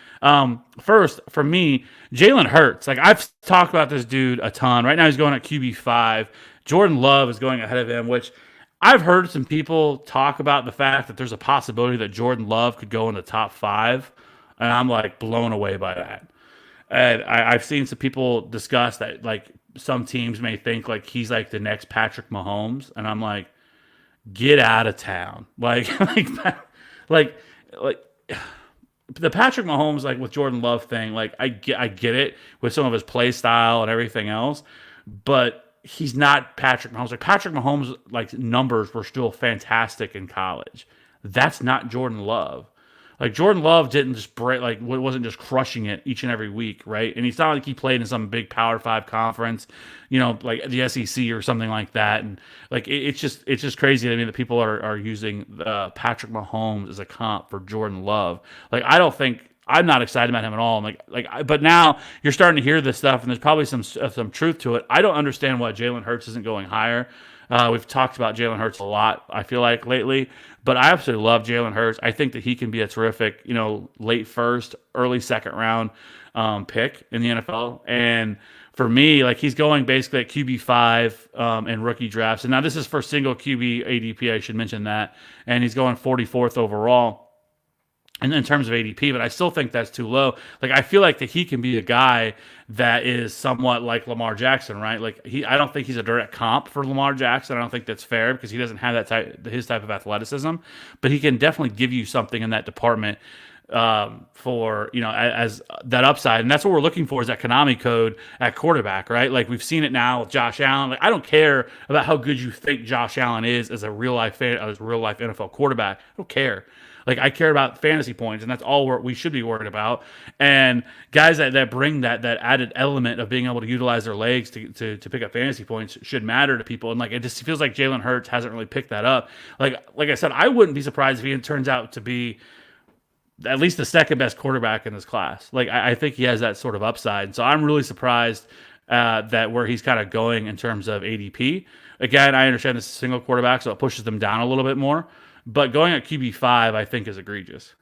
First, for me, Jalen Hurts. Like I've talked about this dude a ton. Right now he's going at QB5. Jordan Love is going ahead of him, which I've heard some people talk about the fact that there's a possibility that Jordan Love could go in the top 5, and I'm like blown away by that. And I've seen some people discuss that like some teams may think like he's like the next Patrick Mahomes, and I'm like, get out of town. Like the Patrick Mahomes, like with Jordan Love thing, like I get it with some of his play style and everything else, but he's not Patrick Mahomes. Like Patrick Mahomes, like numbers were still fantastic in college. That's not Jordan Love. Like Jordan Love didn't just wasn't just crushing it each and every week, right? And it's not like he played in some big Power 5 conference, like the SEC or something like that. And like it's just crazy to me that people are using Patrick Mahomes as a comp for Jordan Love. Like I'm not excited about him at all. But now you're starting to hear this stuff, and there's probably some truth to it. I don't understand why Jalen Hurts isn't going higher. We've talked about Jalen Hurts a lot, I feel like, lately. But I absolutely love Jalen Hurts. I think that he can be a terrific, late first, early second round pick in the NFL. And for me, like he's going basically at QB5 in rookie drafts. And now this is for single QB ADP, I should mention that. And he's going 44th overall. And in terms of ADP, but I still think that's too low. Like I feel like that he can be a guy that is somewhat like Lamar Jackson, right? Like I don't think he's a direct comp for Lamar Jackson. I don't think that's fair because he doesn't have his type of athleticism, but he can definitely give you something in that department for as that upside, and that's what we're looking for is that Konami code at quarterback, right? Like we've seen it now with Josh Allen. Like I don't care about how good you think Josh Allen is as a real life NFL quarterback. I don't care. Like I care about fantasy points, and that's all we should be worried about. And guys that bring that added element of being able to utilize their legs to pick up fantasy points should matter to people. And like it just feels like Jalen Hurts hasn't really picked that up. Like I said, I wouldn't be surprised if he turns out to be at least the second best quarterback in this class. Like I think he has that sort of upside. So I'm really surprised that where he's kind of going in terms of ADP. Again, I understand this is a single quarterback, so it pushes them down a little bit more. But going at QB5, I think is egregious.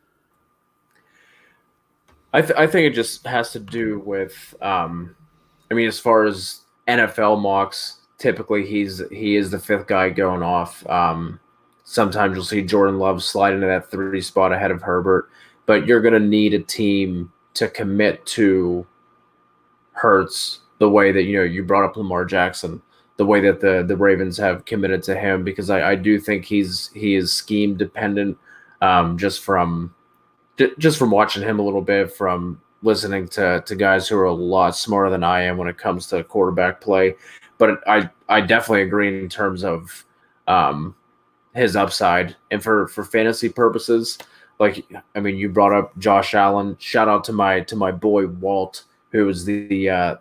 I think it just has to do with, I mean, as far as NFL mocks, typically he is the fifth guy going off. Sometimes you'll see Jordan Love slide into that 3 spot ahead of Herbert, but you're going to need a team to commit to Hurts the way that you brought up Lamar Jackson, the way that the Ravens have committed to him, because I do think he is scheme dependent, just from watching him a little bit, from listening to guys who are a lot smarter than I am when it comes to quarterback play. But I definitely agree in terms of his upside, and for fantasy purposes. Like, I mean, you brought up Josh Allen. Shout out to my boy Walt, who is the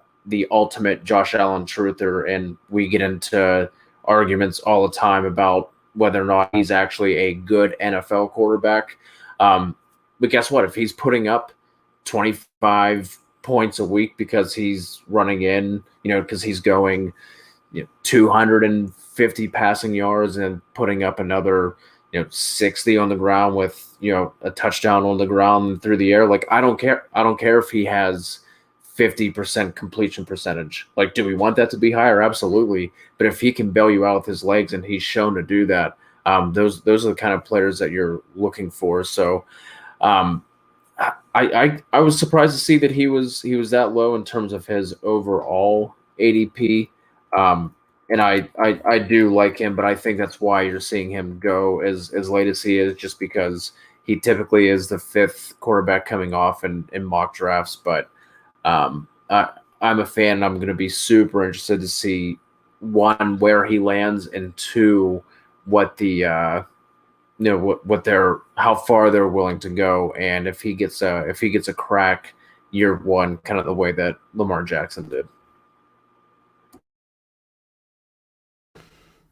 ultimate Josh Allen truther, and we get into arguments all the time about whether or not he's actually a good NFL quarterback. But guess what? If he's putting up 25 points a week because he's running in, because he's going 250 passing yards and putting up another 60 on the ground with a touchdown on the ground through the air, like I don't care if he has 50% completion percentage. Like, do we want that to be higher? Absolutely. But if he can bail you out with his legs, and he's shown to do that, those are the kind of players that you're looking for. So I was surprised to see that he was that low in terms of his overall ADP. And I do like him, but I think that's why you're seeing him go as late as he is, just because he typically is the fifth quarterback coming off in mock drafts. But I'm a fan, and I'm going to be super interested to see, one, where he lands, and two, what the what they're, how far they're willing to go, and if he gets a crack year one, kind of the way that Lamar Jackson did.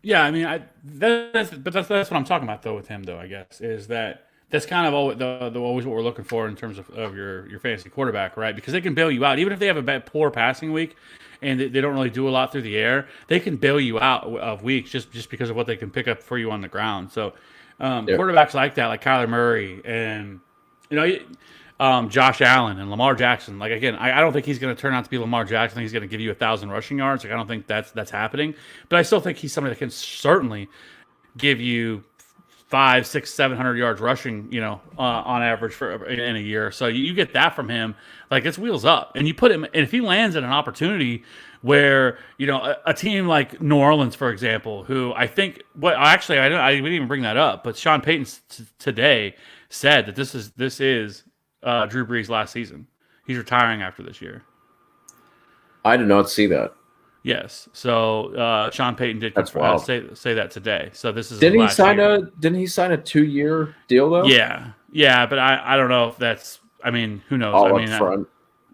Yeah, I mean, that's what I'm talking about though with him though. I guess is that's kind of always what we're looking for in terms of your fantasy quarterback, right? Because they can bail you out even if they have a poor passing week and they don't really do a lot through the air. They can bail you out of weeks just because of what they can pick up for you on the ground. So quarterbacks like that, like Kyler Murray and Josh Allen and Lamar Jackson. Like again, I don't think he's going to turn out to be Lamar Jackson. I think he's going to give you 1,000 rushing yards. Like I don't think that's happening. But I still think he's somebody that can certainly give you 500, 600, 700 yards rushing, on average in a year. So you get that from him. Like it's wheels up, and you put him. And if he lands in an opportunity where a team like New Orleans, for example, who I think I didn't even bring that up, but Sean Payton today said that this is Drew Brees' last season. He's retiring after this year. I did not see that. Yes. So Sean Payton did say that today. So this is Didn't he sign a 2-year deal though? Yeah, but I don't know if that's. I mean, who knows? All up front.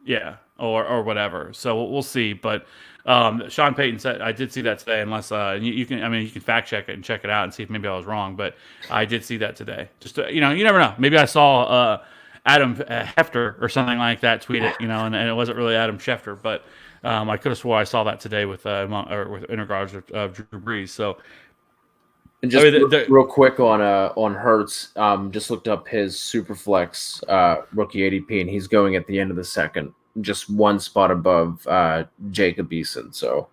Yeah, or whatever. So we'll see. But Sean Payton said I did see that today. Unless you can fact check it and check it out and see if maybe I was wrong. But I did see that today. Just you never know. Maybe I saw Adam Hefter or something like that tweet it. And it wasn't really Adam Schefter, but. I could have swore I saw that today with in regards of Drew Brees. So, and just real quick on Hurts, just looked up his Superflex rookie ADP, and he's going at the end of the second, just one spot above Jacob Eason. So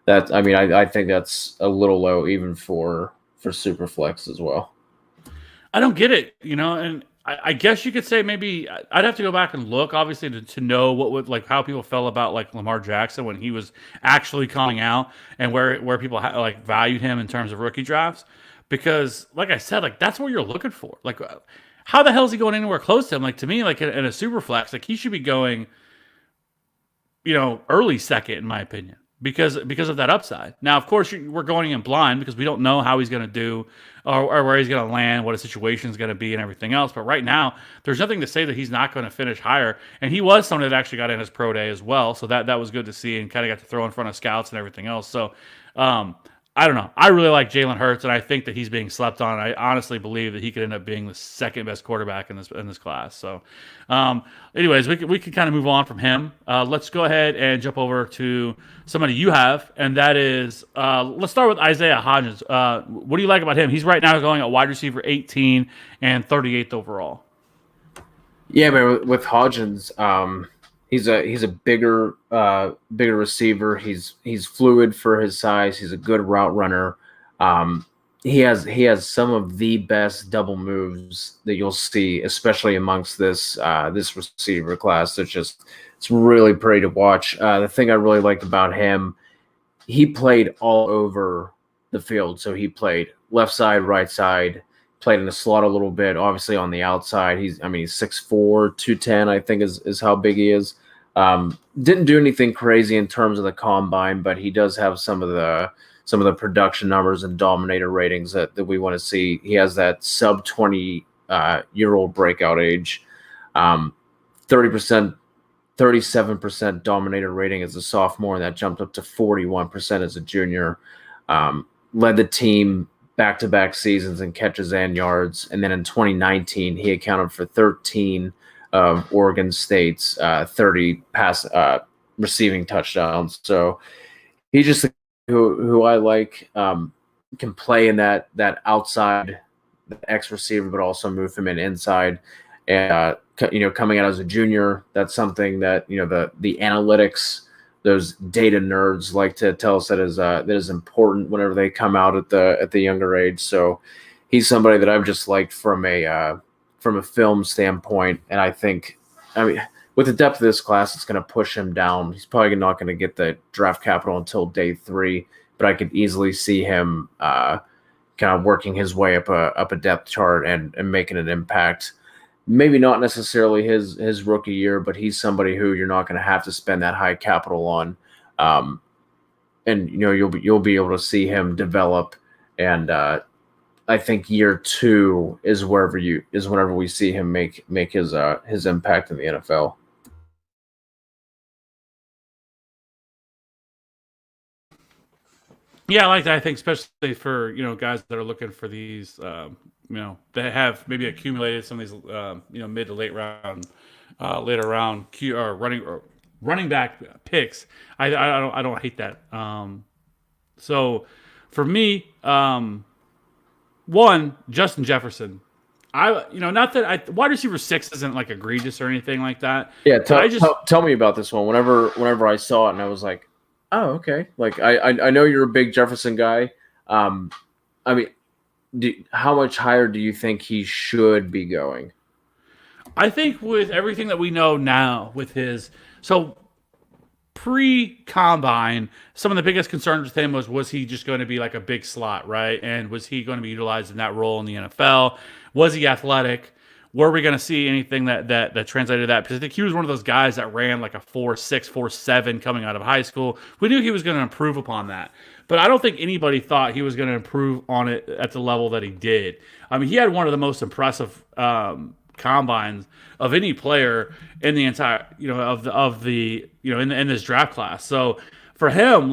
I think that's a little low even for Superflex as well. I don't get it, and. I guess you could say maybe I'd have to go back and look, obviously, to know what would how people felt about Lamar Jackson when he was actually coming out, and where people valued him in terms of rookie drafts, because like I said, that's what you're looking for. How the hell is he going anywhere close to him? To me, in a super flex, he should be going, early second in my opinion, because of that upside. Now, of course, we're going in blind because we don't know how he's going to do or where he's going to land, what his situation is going to be, and everything else. But right now, there's nothing to say that he's not going to finish higher. And he was someone that actually got in his pro day as well, so that was good to see and kind of got to throw in front of scouts and everything else. So. I don't know. I really like Jalen Hurts, and I think that he's being slept on. I honestly believe that he could end up being the second best quarterback in this class. So, anyways, we can kind of move on from him. Let's go ahead and jump over to somebody you have, and that is let's start with Isaiah Hodgins. What do you like about him? He's right now going at wide receiver 18 and 38th overall. Yeah, man. With Hodgins, he's a bigger receiver. He's fluid for his size. He's a good route runner. He has some of the best double moves that you'll see, especially amongst this receiver class. It's really pretty to watch. The thing I really liked about him, he played all over the field. So he played left side, right side, played in the slot a little bit, obviously on the outside. He's 6'4", 210, I think is how big he is. Didn't do anything crazy in terms of the combine, but he does have some of the production numbers and dominator ratings that we want to see. He has that sub 20 year old breakout age, 30%, 37% dominator rating as a sophomore, and that jumped up to 41% as a junior. Led the team back-to-back seasons in catches and yards, and then in 2019 he accounted for 13 of Oregon State's 30 pass receiving touchdowns. So he's just who I like. Can play in that outside X receiver, but also move him inside. And coming out as a junior, that's something that the analytics, those data nerds like to tell us that is important whenever they come out at the younger age. So he's somebody that I've just liked from a film standpoint, and I think, with the depth of this class, it's going to push him down. He's probably not going to get the draft capital until day 3, but I could easily see him kind of working his way up a depth chart and making an impact. Maybe not necessarily his rookie year, but he's somebody who you're not going to have to spend that high capital on, and you'll be able to see him develop. And I think year 2 is whenever we see him make his impact in the NFL. Yeah, I like that. I think especially for guys that are looking for these, that have maybe accumulated some of these, mid to later round Q or running back picks. I don't hate that. So for me, one, Justin Jefferson. Not that wide receiver 6 isn't like egregious or anything like that. Yeah, tell me about this one. Whenever I saw it, and I was like, oh, okay. Like I know you're a big Jefferson guy. How much higher do you think he should be going? I think with everything that we know now with his pre-combine, some of the biggest concerns with him was he just going to be like a big slot, right? And was he going to be utilized in that role in the NFL? Was he athletic? Were we going to see anything that translated to that? Because I think he was one of those guys that ran like a 4.6, 4.7 coming out of high school. We knew he was going to improve upon that. But I don't think anybody thought he was going to improve on it at the level that he did. He had one of the most impressive combines of any player in the entire, in this draft class. So for him,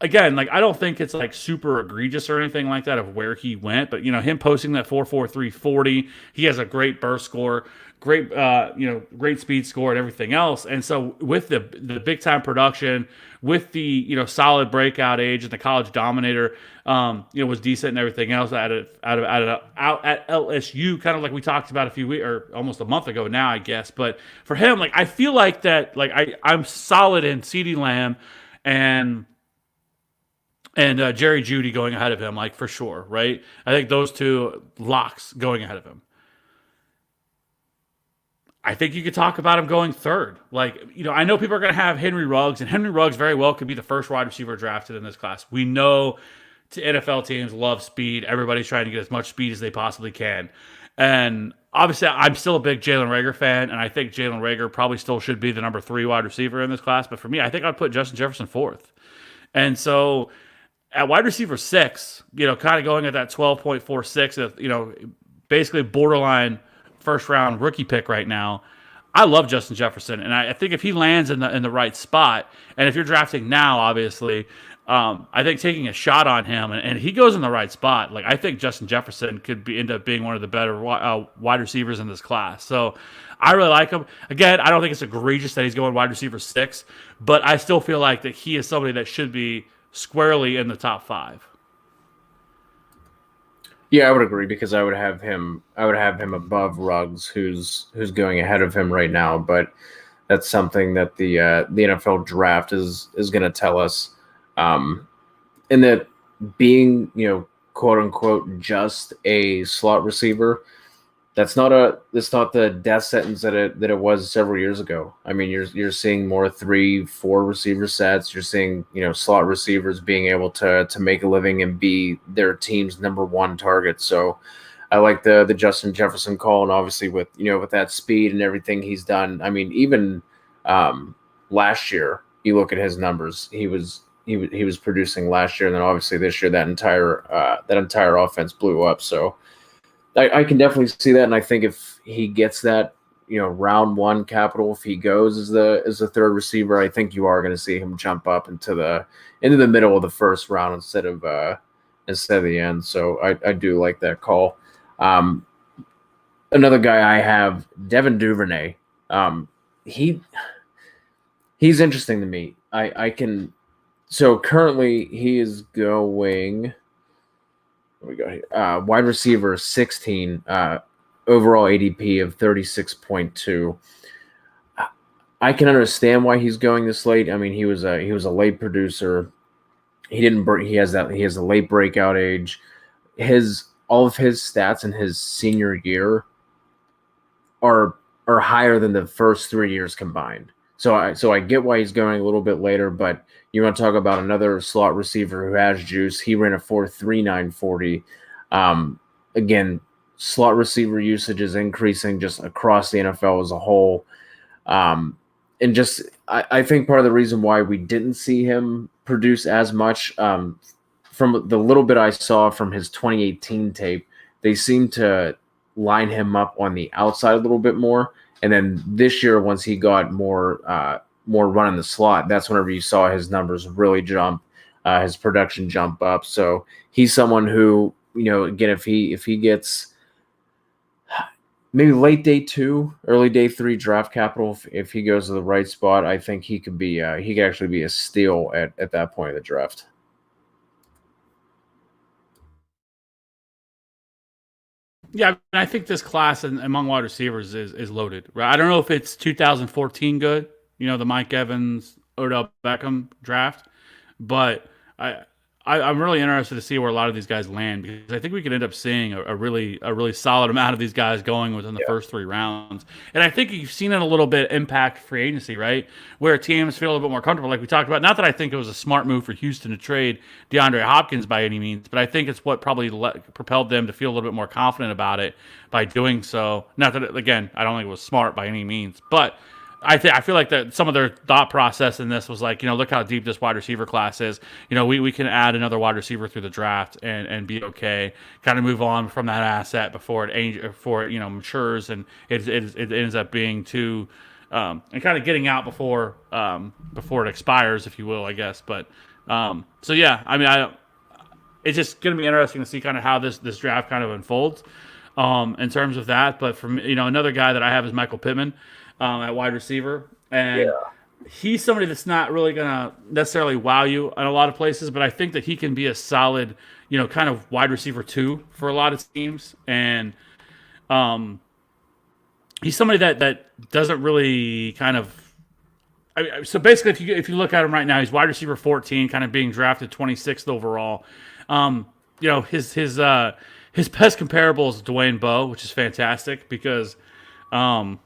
again, I don't think it's like super egregious or anything like that of where he went, but him posting that 4.43 40, he has a great burst score, great great speed score and everything else. And so with the big time production, with the solid breakout age and the college dominator, was decent and everything else out at LSU, kind of like we talked about a few weeks or almost a month ago now, I guess. But for him, I feel like that, I'm solid in CeeDee Lamb and Jerry Jeudy going ahead of him, for sure, right? I think those two locks going ahead of him. I think you could talk about him going third. I know people are going to have Henry Ruggs, and Henry Ruggs very well could be the first wide receiver drafted in this class. We know NFL teams love speed. Everybody's trying to get as much speed as they possibly can. And obviously, I'm still a big Jalen Reagor fan, and I think Jalen Reagor probably still should be the number 3 wide receiver in this class. But for me, I think I'd put Justin Jefferson 4th. And so at wide receiver 6, kind of going at that 12.46, basically borderline first round rookie pick right now. I love Justin Jefferson, and I think if he lands in the right spot, and if you're drafting now, obviously, I think taking a shot on him, and he goes in the right spot. Like I think Justin Jefferson could end up being one of the better wide receivers in this class. So I really like him. Again, I don't think it's egregious that he's going wide receiver 6, but I still feel like that he is somebody that should be squarely in the top 5. Yeah, I would agree because I would have him. I would have him above Ruggs, who's going ahead of him right now. But that's something that the NFL draft is going to tell us. Um, and that being quote unquote just a slot receiver, that's not the death sentence that it was several years ago. I mean, you're seeing more 3-4 receiver sets. You're seeing slot receivers being able to make a living and be their team's number one target. So I like the Justin Jefferson call, and obviously with that speed and everything he's done. I mean, even last year, you look at his numbers. He was producing last year, and then obviously this year that entire offense blew up. So I can definitely see that, and I think if he gets that, round one capital, if he goes as the third receiver, I think you are going to see him jump up into the middle of the first round instead of the end. So I do like that call. Um, Another guy I have, Devin Duvernay. He he's interesting to me. I can so currently he is going. What we got here? Wide receiver 16, overall ADP of 36.2. I can understand why he's going this late. I mean, he was a late producer. He didn't. He has a late breakout age. His all of his stats in his senior year are are higher than the first 3 years combined. So I get why he's going a little bit later, but you want to talk about another slot receiver who has juice. He ran a 4.3940. Again, slot receiver usage is increasing just across the NFL as a whole. And just I think part of the reason why we didn't see him produce as much, from the little bit I saw from his 2018 tape, they seem to line him up on the outside a little bit more. And then this year, once he got more run in the slot, that's whenever you saw his numbers really jump, his production jump up. So he's someone who, again, if he gets maybe late day 2, early day 3 draft capital, if he goes to the right spot, I think he could actually be a steal at that point of the draft. Yeah, I think this class among wide receivers is loaded. Right? I don't know if it's 2014 good, the Mike Evans, Odell Beckham draft, but I, I'm really interested to see where a lot of these guys land because I think we could end up seeing a really solid amount of these guys going within the Yeah. first 3 rounds. And I think you've seen it a little bit impact free agency, right? Where teams feel a little bit more comfortable, like we talked about. Not that I think it was a smart move for Houston to trade DeAndre Hopkins by any means, but I think it's what probably propelled them to feel a little bit more confident about it by doing so. Not that again, I don't think it was smart by any means, but I feel like that some of their thought process in this was like, look how deep this wide receiver class is. We can add another wide receiver through the draft and be okay. Kind of move on from that asset before it matures and it ends up being too and kind of getting out before it expires, if you will, I guess. But so yeah, I mean, it's just going to be interesting to see kind of how this draft kind of unfolds in terms of that. But from another guy that I have is Michael Pittman at wide receiver, and Yeah. he's somebody that's not really going to necessarily wow you in a lot of places, but I think that he can be a solid, kind of wide receiver 2 for a lot of teams, and um, he's somebody that doesn't really kind of. So basically, if you look at him right now, he's wide receiver 14, kind of being drafted 26th overall. Um, his best comparable is Dwayne Bowe, which is fantastic because, um,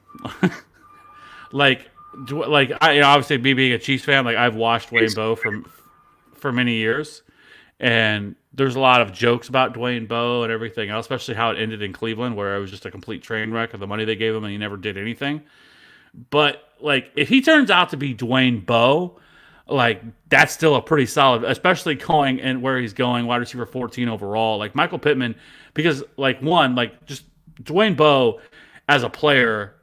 like I obviously me being a Chiefs fan, like I've watched Dwayne Bowe for many years, and there's a lot of jokes about Dwayne Bowe and everything else, especially how it ended in Cleveland, where it was just a complete train wreck of the money they gave him and he never did anything. But like if he turns out to be Dwayne Bowe, like that's still a pretty solid, especially going and where he's going, wide receiver 14 overall. Like Michael Pittman, because like one, like just Dwayne Bowe as a player,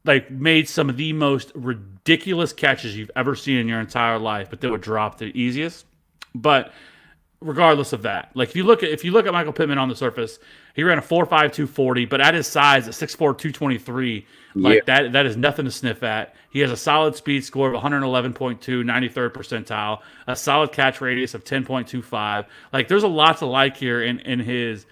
like made some of the most ridiculous catches you've ever seen in your entire life, but they would drop the easiest. But regardless of that, like if you look at Michael Pittman on the surface, he ran a 4.5 240, but at his size at 6'4 223, Yeah. like that is nothing to sniff at. He has a solid speed score of 111.2, 93rd percentile, a solid catch radius of 10.25. Like there's a lot to like here in his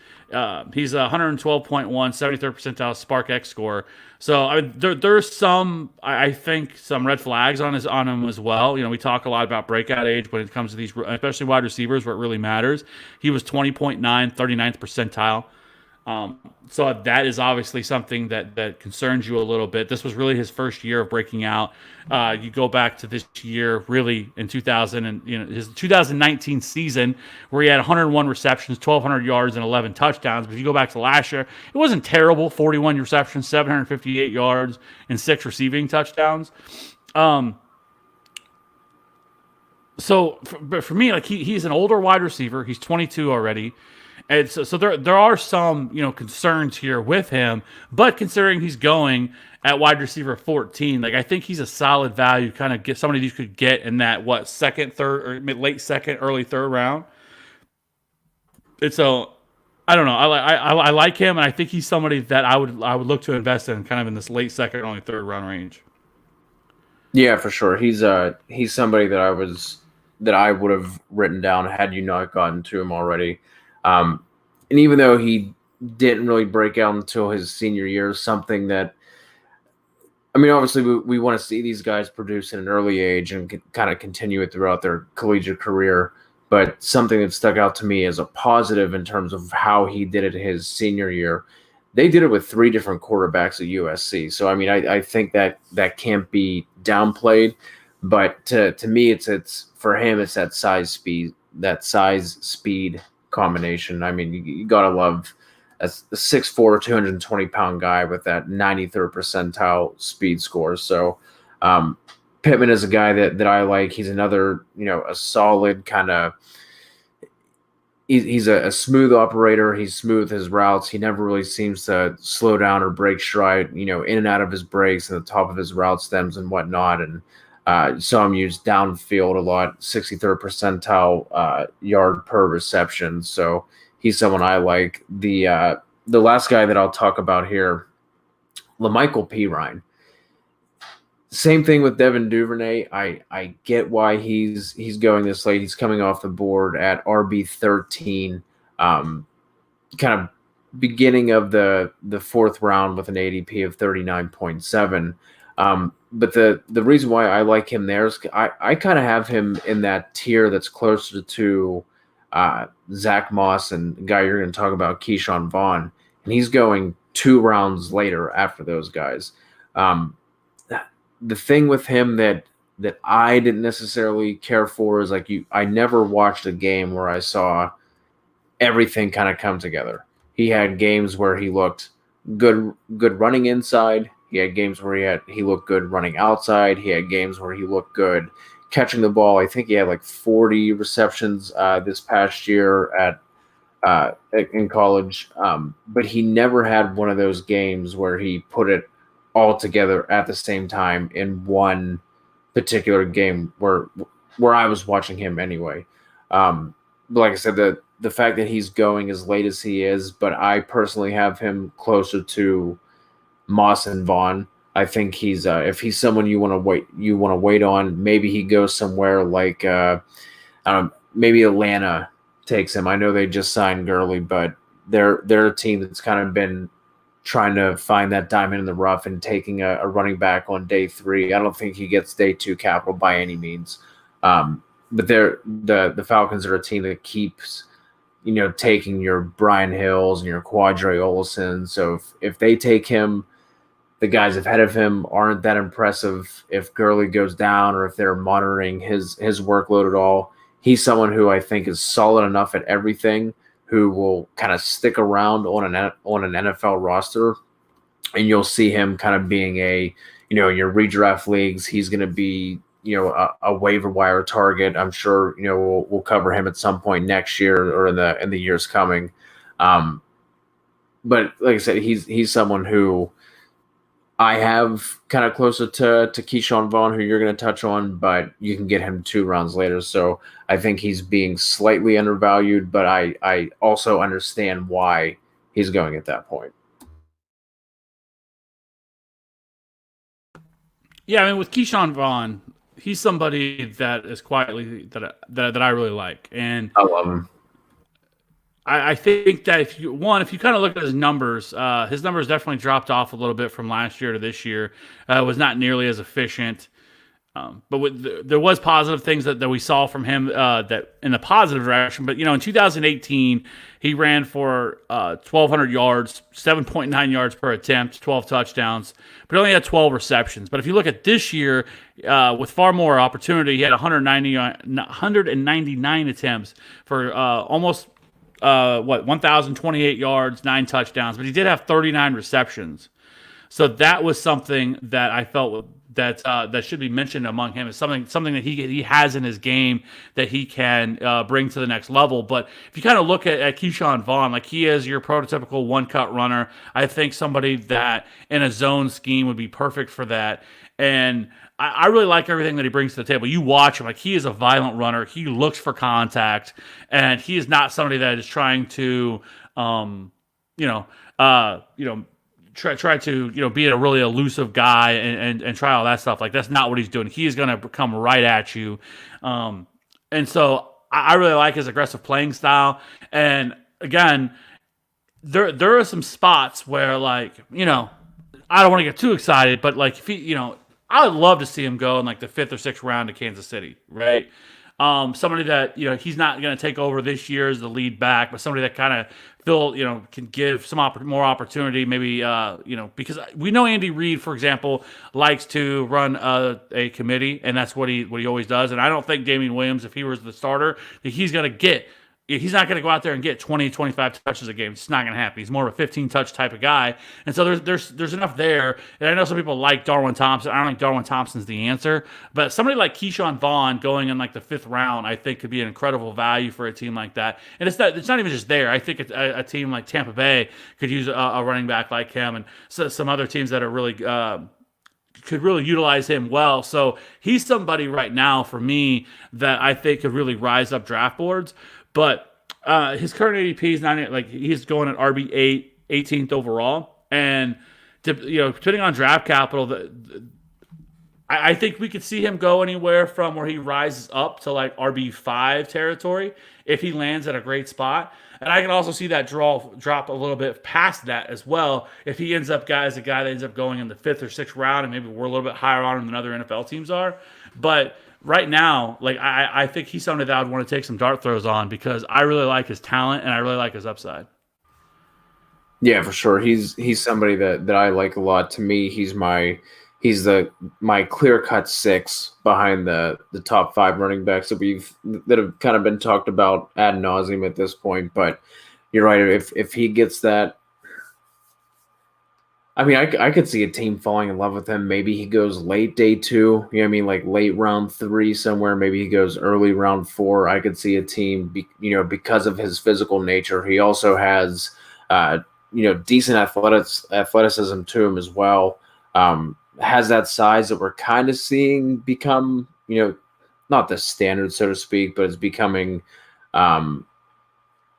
he's a 112.1, 73rd percentile Spark X score. So I mean, there's some, I think, some red flags on him as well. You know, we talk a lot about breakout age when it comes to these, especially wide receivers, where it really matters. He was 20.9, 39th percentile. So that is obviously something that concerns you a little bit. This was really his first year of breaking out. You go back to this year, really in 2000 and his 2019 season, where he had 101 receptions, 1,200 yards, and 11 touchdowns. But if you go back to last year, it wasn't terrible. 41 receptions, 758 yards, and 6 receiving touchdowns. But for me, like he's an older wide receiver. He's 22 already. And so there are some concerns here with him, but considering he's going at wide receiver 14, like I think he's a solid value. Kind of get somebody you could get in that second, third, or late second, early third round. And so I don't know. I like him, and I think he's somebody that I would look to invest in, kind of in this late second, early third round range. Yeah, for sure. He's somebody that I would have written down had you not gotten to him already. And even though he didn't really break out until his senior year, something that, I mean, obviously we want to see these guys produce at an early age and kind of continue it throughout their collegiate career. But something that stuck out to me as a positive in terms of how he did it his senior year, they did it with 3 different quarterbacks at USC. So, I mean, I think that can't be downplayed. But to me, it's for him, it's that size speed combination. I mean, you gotta love a 6'4", 220-pound guy with that 93rd percentile speed score. So Pittman is a guy that I like. He's another, a solid kind of. He's a smooth operator. He's smooth his routes. He never really seems to slow down or break stride. In and out of his breaks and the top of his route stems and whatnot. And saw him use downfield a lot, 63rd percentile yard per reception. So he's someone I like. The last guy that I'll talk about here, LaMichael Pirine. Same thing with Devin Duvernay. I get why he's going this late. He's coming off the board at RB13, kind of beginning of the 4th round with an ADP of 39.7. But the reason why I like him there is I kind of have him in that tier that's closer to Zach Moss and the guy you're going to talk about, Keyshawn Vaughn, and he's going 2 rounds later after those guys. The thing with him that I didn't necessarily care for is I never watched a game where I saw everything kind of come together. He had games where he looked good running inside. He had games where he looked good running outside. He had games where he looked good catching the ball. I think he had 40 receptions this past year in college. But he never had one of those games where he put it all together at the same time in one particular game where I was watching him anyway. But like I said, the fact that he's going as late as he is, but I personally have him closer to Moss and Vaughn. I think he's if he's someone you want to wait on, maybe he goes somewhere like maybe Atlanta takes him. I know they just signed Gurley, but they're a team that's kind of been trying to find that diamond in the rough and taking a running back on day 3. I don't think he gets day 2 capital by any means. But the Falcons are a team that keeps taking your Brian Hills and your Quadre Olsen. So if they take him, the guys ahead of him aren't that impressive. If Gurley goes down or if they're monitoring his workload at all, he's someone who I think is solid enough at everything, who will kind of stick around on an NFL roster, and you'll see him kind of being in your redraft leagues. He's going to be a waiver wire target. I'm sure we'll cover him at some point next year or in the years coming. But like I said, he's someone who I have kind of closer to Keyshawn Vaughn, who you're going to touch on, but you can get him 2 rounds later. So I think he's being slightly undervalued, but I also understand why he's going at that point. Yeah, I mean, with Keyshawn Vaughn, he's somebody that is quietly that I really like, and I love him. I think that if you kind of look at his numbers definitely dropped off a little bit from last year to this year. Was not nearly as efficient. There was positive things that we saw from him that in the positive direction. But in 2018, he ran for 1,200 yards, 7.9 yards per attempt, 12 touchdowns, but he only had 12 receptions. But if you look at this year, with far more opportunity, he had 199 attempts for almost 1,028 yards, 9 touchdowns, but he did have 39 receptions. So that was something that I felt that should be mentioned among him. Is something that he has in his game that he can bring to the next level. But if you kind of look at Keyshawn Vaughn, like he is your prototypical one-cut runner. I think somebody that in a zone scheme would be perfect for that. And I really like everything that he brings to the table. You watch him, like he is a violent runner. He looks for contact, and he is not somebody that is trying to, you know, try to be a really elusive guy and try all that stuff. Like that's not what he's doing. He is going to come right at you, and so I really like his aggressive playing style. And again, there are some spots where I don't want to get too excited, but like if he I would love to see him go in like the 5th or 6th round to Kansas City, right? Somebody that he's not going to take over this year as the lead back, but somebody that kind of can give some more opportunity, maybe because we know Andy Reid, for example, likes to run a committee, and that's what he always does. And I don't think Damian Williams, if he was the starter, he's going to get. He's not going to go out there and get 20, 25 touches a game. It's not going to happen. He's more of a 15-touch type of guy. And so there's enough there. And I know some people like Darwin Thompson. I don't think Darwin Thompson's the answer. But somebody like Keyshawn Vaughn going in like the 5th round, I think could be an incredible value for a team like that. And it's not even just there. I think a team like Tampa Bay could use a running back like him, and so some other teams that are really could really utilize him well. So he's somebody right now for me that I think could really rise up draft boards. But his current ADP is not like he's going at RB 18th overall, and depending on draft capital, I think we could see him go anywhere from where he rises up to like RB5 territory if he lands at a great spot. And I can also see that drop a little bit past that as well if he ends up as a guy that ends up going in the 5th or 6th round, and maybe we're a little bit higher on him than other NFL teams are. But right now, like I think he's somebody that I would want to take some dart throws on because I really like his talent and I really like his upside. Yeah, for sure. He's somebody that I like a lot. To me, he's my clear cut 6 behind the top 5 running backs that have kind of been talked about ad nauseum at this point. But you're right. If he gets that, I mean, I could see a team falling in love with him. Maybe he goes late day 2. You know what I mean? Like late round 3 somewhere. Maybe he goes early round 4. I could see a team, because of his physical nature. He also has, decent athleticism to him as well. Has that size that we're kind of seeing become, not the standard, so to speak, but it's becoming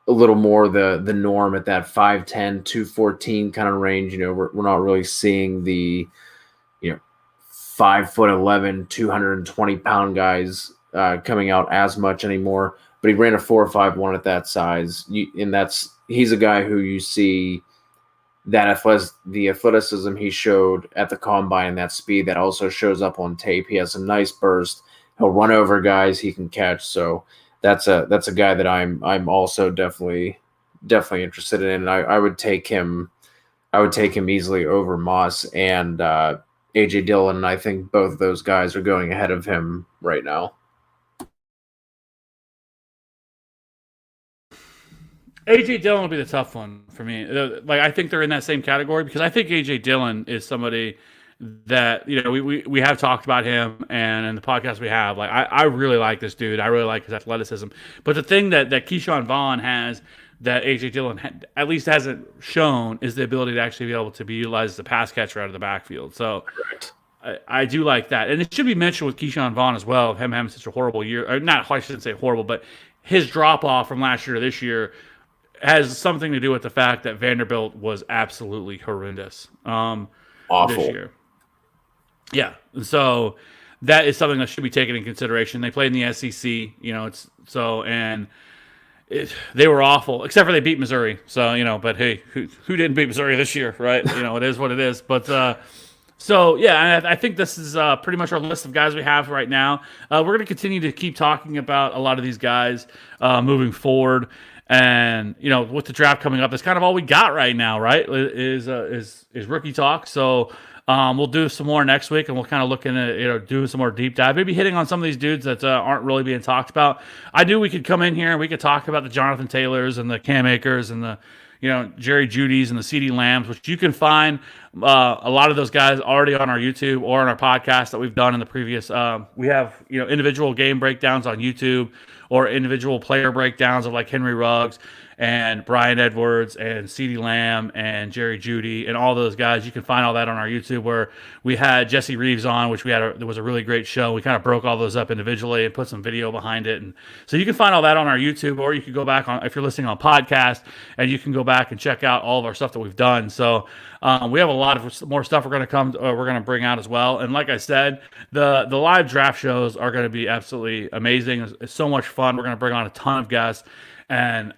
a little more the norm at that 5'10", 214 kind of range. We're not really seeing the 5'11", 220-pound guys coming out as much anymore. But he ran a 4.51 at that size, and he's a guy who you see that the athleticism he showed at the combine, and that speed that also shows up on tape. He has a nice burst. He'll run over guys he can catch. So that's a guy that I'm also definitely interested in. And I would take him. I would take him easily over Moss and AJ Dillon. I think both of those guys are going ahead of him right now. AJ Dillon will be the tough one for me. Like I think they're in that same category because I think AJ Dillon is somebody that we have talked about him, and in the podcast we have, like I really like this dude. I really like his athleticism. But the thing that Keyshawn Vaughn has that AJ Dillon at least hasn't shown is the ability to actually be able to be utilized as a pass catcher out of the backfield. So I do like that, and it should be mentioned with Keyshawn Vaughn as well. Of him having such a horrible year, or not, I shouldn't say horrible, but his drop off from last year to this year has something to do with the fact that Vanderbilt was absolutely horrendous this Awful. year. Yeah, so that is something that should be taken in consideration. They played in the SEC, it's so and they were awful, except for they beat Missouri. So but hey, who didn't beat Missouri this year, right? It is what it is. But so yeah, I think this is pretty much our list of guys we have right now. We're going to continue to keep talking about a lot of these guys moving forward. And with the draft coming up, that's kind of all we got right now, right? Is rookie talk. So we'll do some more next week, and we'll kind of look into doing some more deep dive, maybe hitting on some of these dudes that aren't really being talked about. I knew we could come in here and we could talk about the Jonathan Taylors and the Cam Akers and the Jerry Jeudy's and the CD Lambs, which you can find a lot of those guys already on our YouTube or on our podcast that we've done in the previous. We have individual game breakdowns on YouTube or individual player breakdowns of like Henry Ruggs and Brian Edwards and CeeDee Lamb and Jerry Jeudy and all those guys. You can find all that on our YouTube, where we had Jesse Reeves on, which it was a really great show. We kind of broke all those up individually and put some video behind it. And so you can find all that on our YouTube, or you can go back on, if you're listening on podcast, and you can go back and check out all of our stuff that we've done. So we have a lot of more stuff we're going to bring out as well. And like I said, the live draft shows are going to be absolutely amazing. It's so much fun. We're going to bring on a ton of guests. And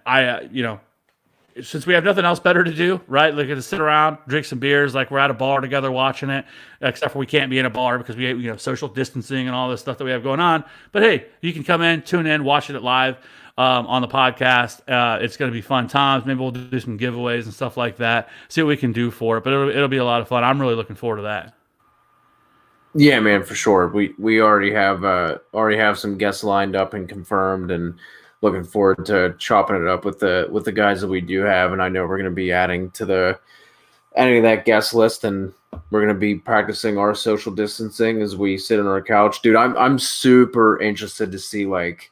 since we have nothing else better to do, right? Like to sit around, drink some beers, like we're at a bar together watching it, except for we can't be in a bar because we social distancing and all this stuff that we have going on. But hey, you can come in, tune in, watch it live on the podcast. It's going to be fun times. Maybe we'll do some giveaways and stuff like that. See what we can do for it. But it'll be a lot of fun. I'm really looking forward to that. Yeah, man, for sure. We already have some guests lined up and confirmed, and looking forward to chopping it up with the guys that we do have. And I know we're going to be adding to that guest list, and we're going to be practicing our social distancing as we sit on our couch. Dude, I'm super interested to see like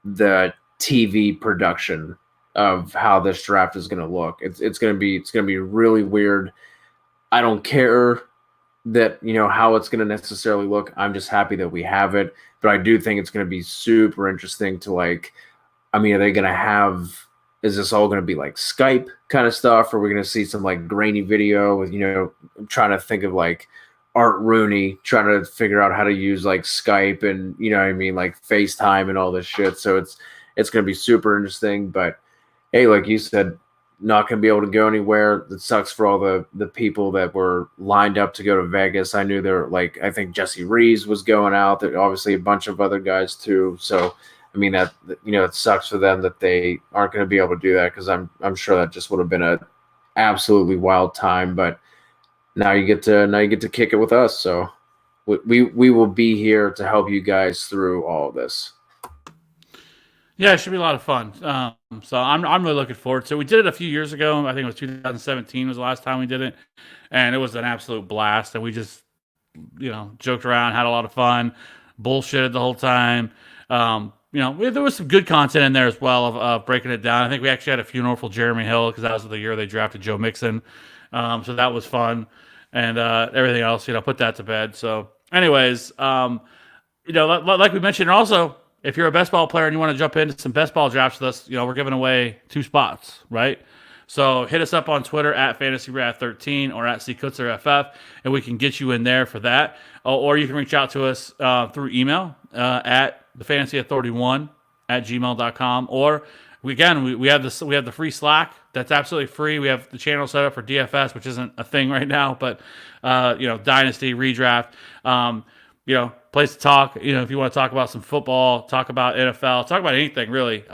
the TV production of how this draft is going to look. It's going to be really weird. I don't care that how it's going to necessarily look. I'm just happy that we have it, but I do think it's going to be super interesting to like. I mean, are they going to have? Is this all going to be like Skype kind of stuff, or are we going to see some like grainy video with I'm trying to think of like Art Rooney trying to figure out how to use like Skype and what I mean, like FaceTime and all this shit. So it's going to be super interesting. But hey, like you said, not going to be able to go anywhere. It sucks for all the people that were lined up to go to Vegas. I knew I think Jesse Reeves was going out. There obviously a bunch of other guys too. So I mean that it sucks for them that they aren't going to be able to do that, because I'm sure that just would have been a absolutely wild time. But now you get to kick it with us. So we will be here to help you guys through all of this. Yeah, it should be a lot of fun. So I'm really looking forward to it. We did it a few years ago. I think it was 2017 was the last time we did it, and it was an absolute blast. And we just joked around, had a lot of fun, bullshitted the whole time. There was some good content in there as well of breaking it down. I think we actually had a funeral for Jeremy Hill because that was the year they drafted Joe Mixon. So that was fun, and everything else, put that to bed. So, anyways, like we mentioned, also, if you're a best ball player and you want to jump into some best ball drafts with us, we're giving away 2 spots, right? So hit us up on Twitter at FantasyRad13 or at CKutzerFF, and we can get you in there for that. Or you can reach out to us through email at thefantasyauthority1@gmail.com. Or we have the free Slack that's absolutely free. We have the channel set up for DFS, which isn't a thing right now, but Dynasty redraft. Place to talk. If you want to talk about some football, talk about NFL, talk about anything really.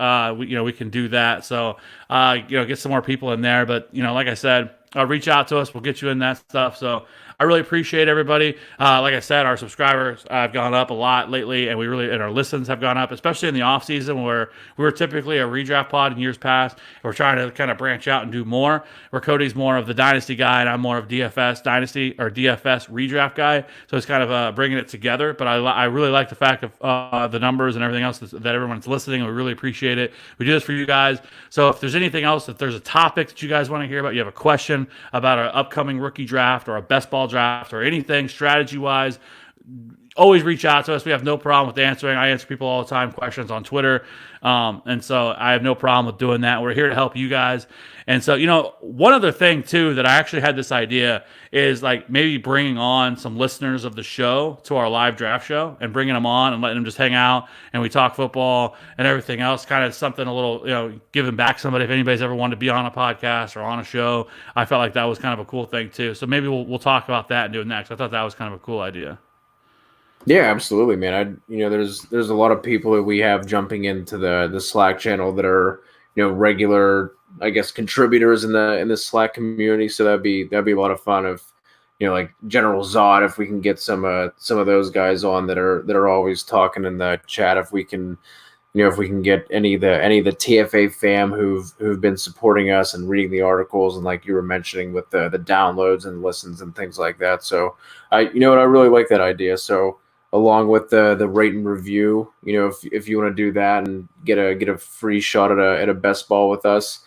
We can do that. So get some more people in there. But like I said, reach out to us. We'll get you in that stuff. So I really appreciate everybody. Like I said, our subscribers have gone up a lot lately, and our listens have gone up, especially in the off season where we were typically a redraft pod in years past. We're trying to kind of branch out and do more. Where Cody's more of the dynasty guy, and I'm more of DFS dynasty or DFS redraft guy. So it's kind of bringing it together. But I really like the fact of the numbers and everything else that everyone's listening. We really appreciate it. We do this for you guys. So if there's anything else, if there's a topic that you guys want to hear about, you have a question about our upcoming rookie draft or a best ball draft or anything strategy wise, always reach out to us. We have no problem with answering. I answer people all the time questions on Twitter. And so I have no problem with doing that. We're here to help you guys. And so, one other thing too, that I actually had this idea is like maybe bringing on some listeners of the show to our live draft show and bringing them on and letting them just hang out and we talk football and everything else, kind of something a little, giving back somebody. If anybody's ever wanted to be on a podcast or on a show, I felt like that was kind of a cool thing too. So maybe we'll talk about that and do it next. I thought that was kind of a cool idea. Yeah, absolutely, man. There's a lot of people that we have jumping into the Slack channel that are regular, I guess, contributors in the Slack community. So that'd be a lot of fun if like General Zod, if we can get some of those guys on that are always talking in the chat. If we can if we can get any of the TFA fam who've been supporting us and reading the articles and like you were mentioning with the downloads and listens and things like that. So I really like that idea. So along with the rate and review, if you want to do that and get a free shot at a best ball with us,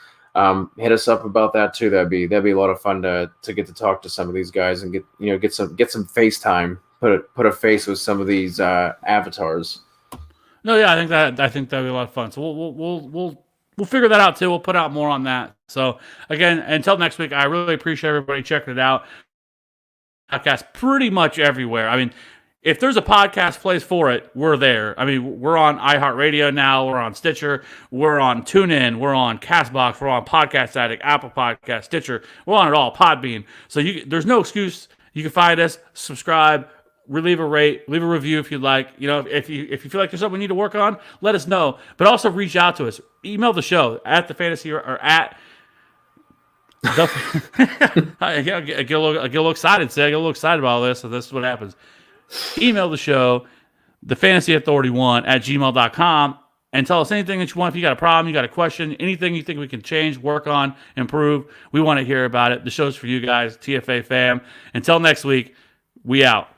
hit us up about that too. That'd be a lot of fun to get to talk to some of these guys and get some FaceTime, put a face with some of these avatars. No, yeah, I think that'd be a lot of fun. So we'll figure that out too. We'll put out more on that. So again, until next week, I really appreciate everybody checking it out. Podcast pretty much everywhere. I mean, if there's a podcast place for it, we're there. I mean, we're on iHeartRadio now. We're on Stitcher. We're on TuneIn. We're on CastBox. We're on Podcast Addict, Apple Podcast, Stitcher. We're on it all, Podbean. So there's no excuse. You can find us, subscribe, leave a rate, leave a review if you'd like. If you feel like there's something we need to work on, let us know. But also reach out to us. Email the show at the fantasy or at I get a little excited. I get a little excited about all this. So this is what happens. Email the show, thefantasyauthority1@gmail.com, and tell us anything that you want. If you got a problem, you got a question, anything you think we can change, work on, improve, we want to hear about it. The show's for you guys, TFA fam. Until next week, we out.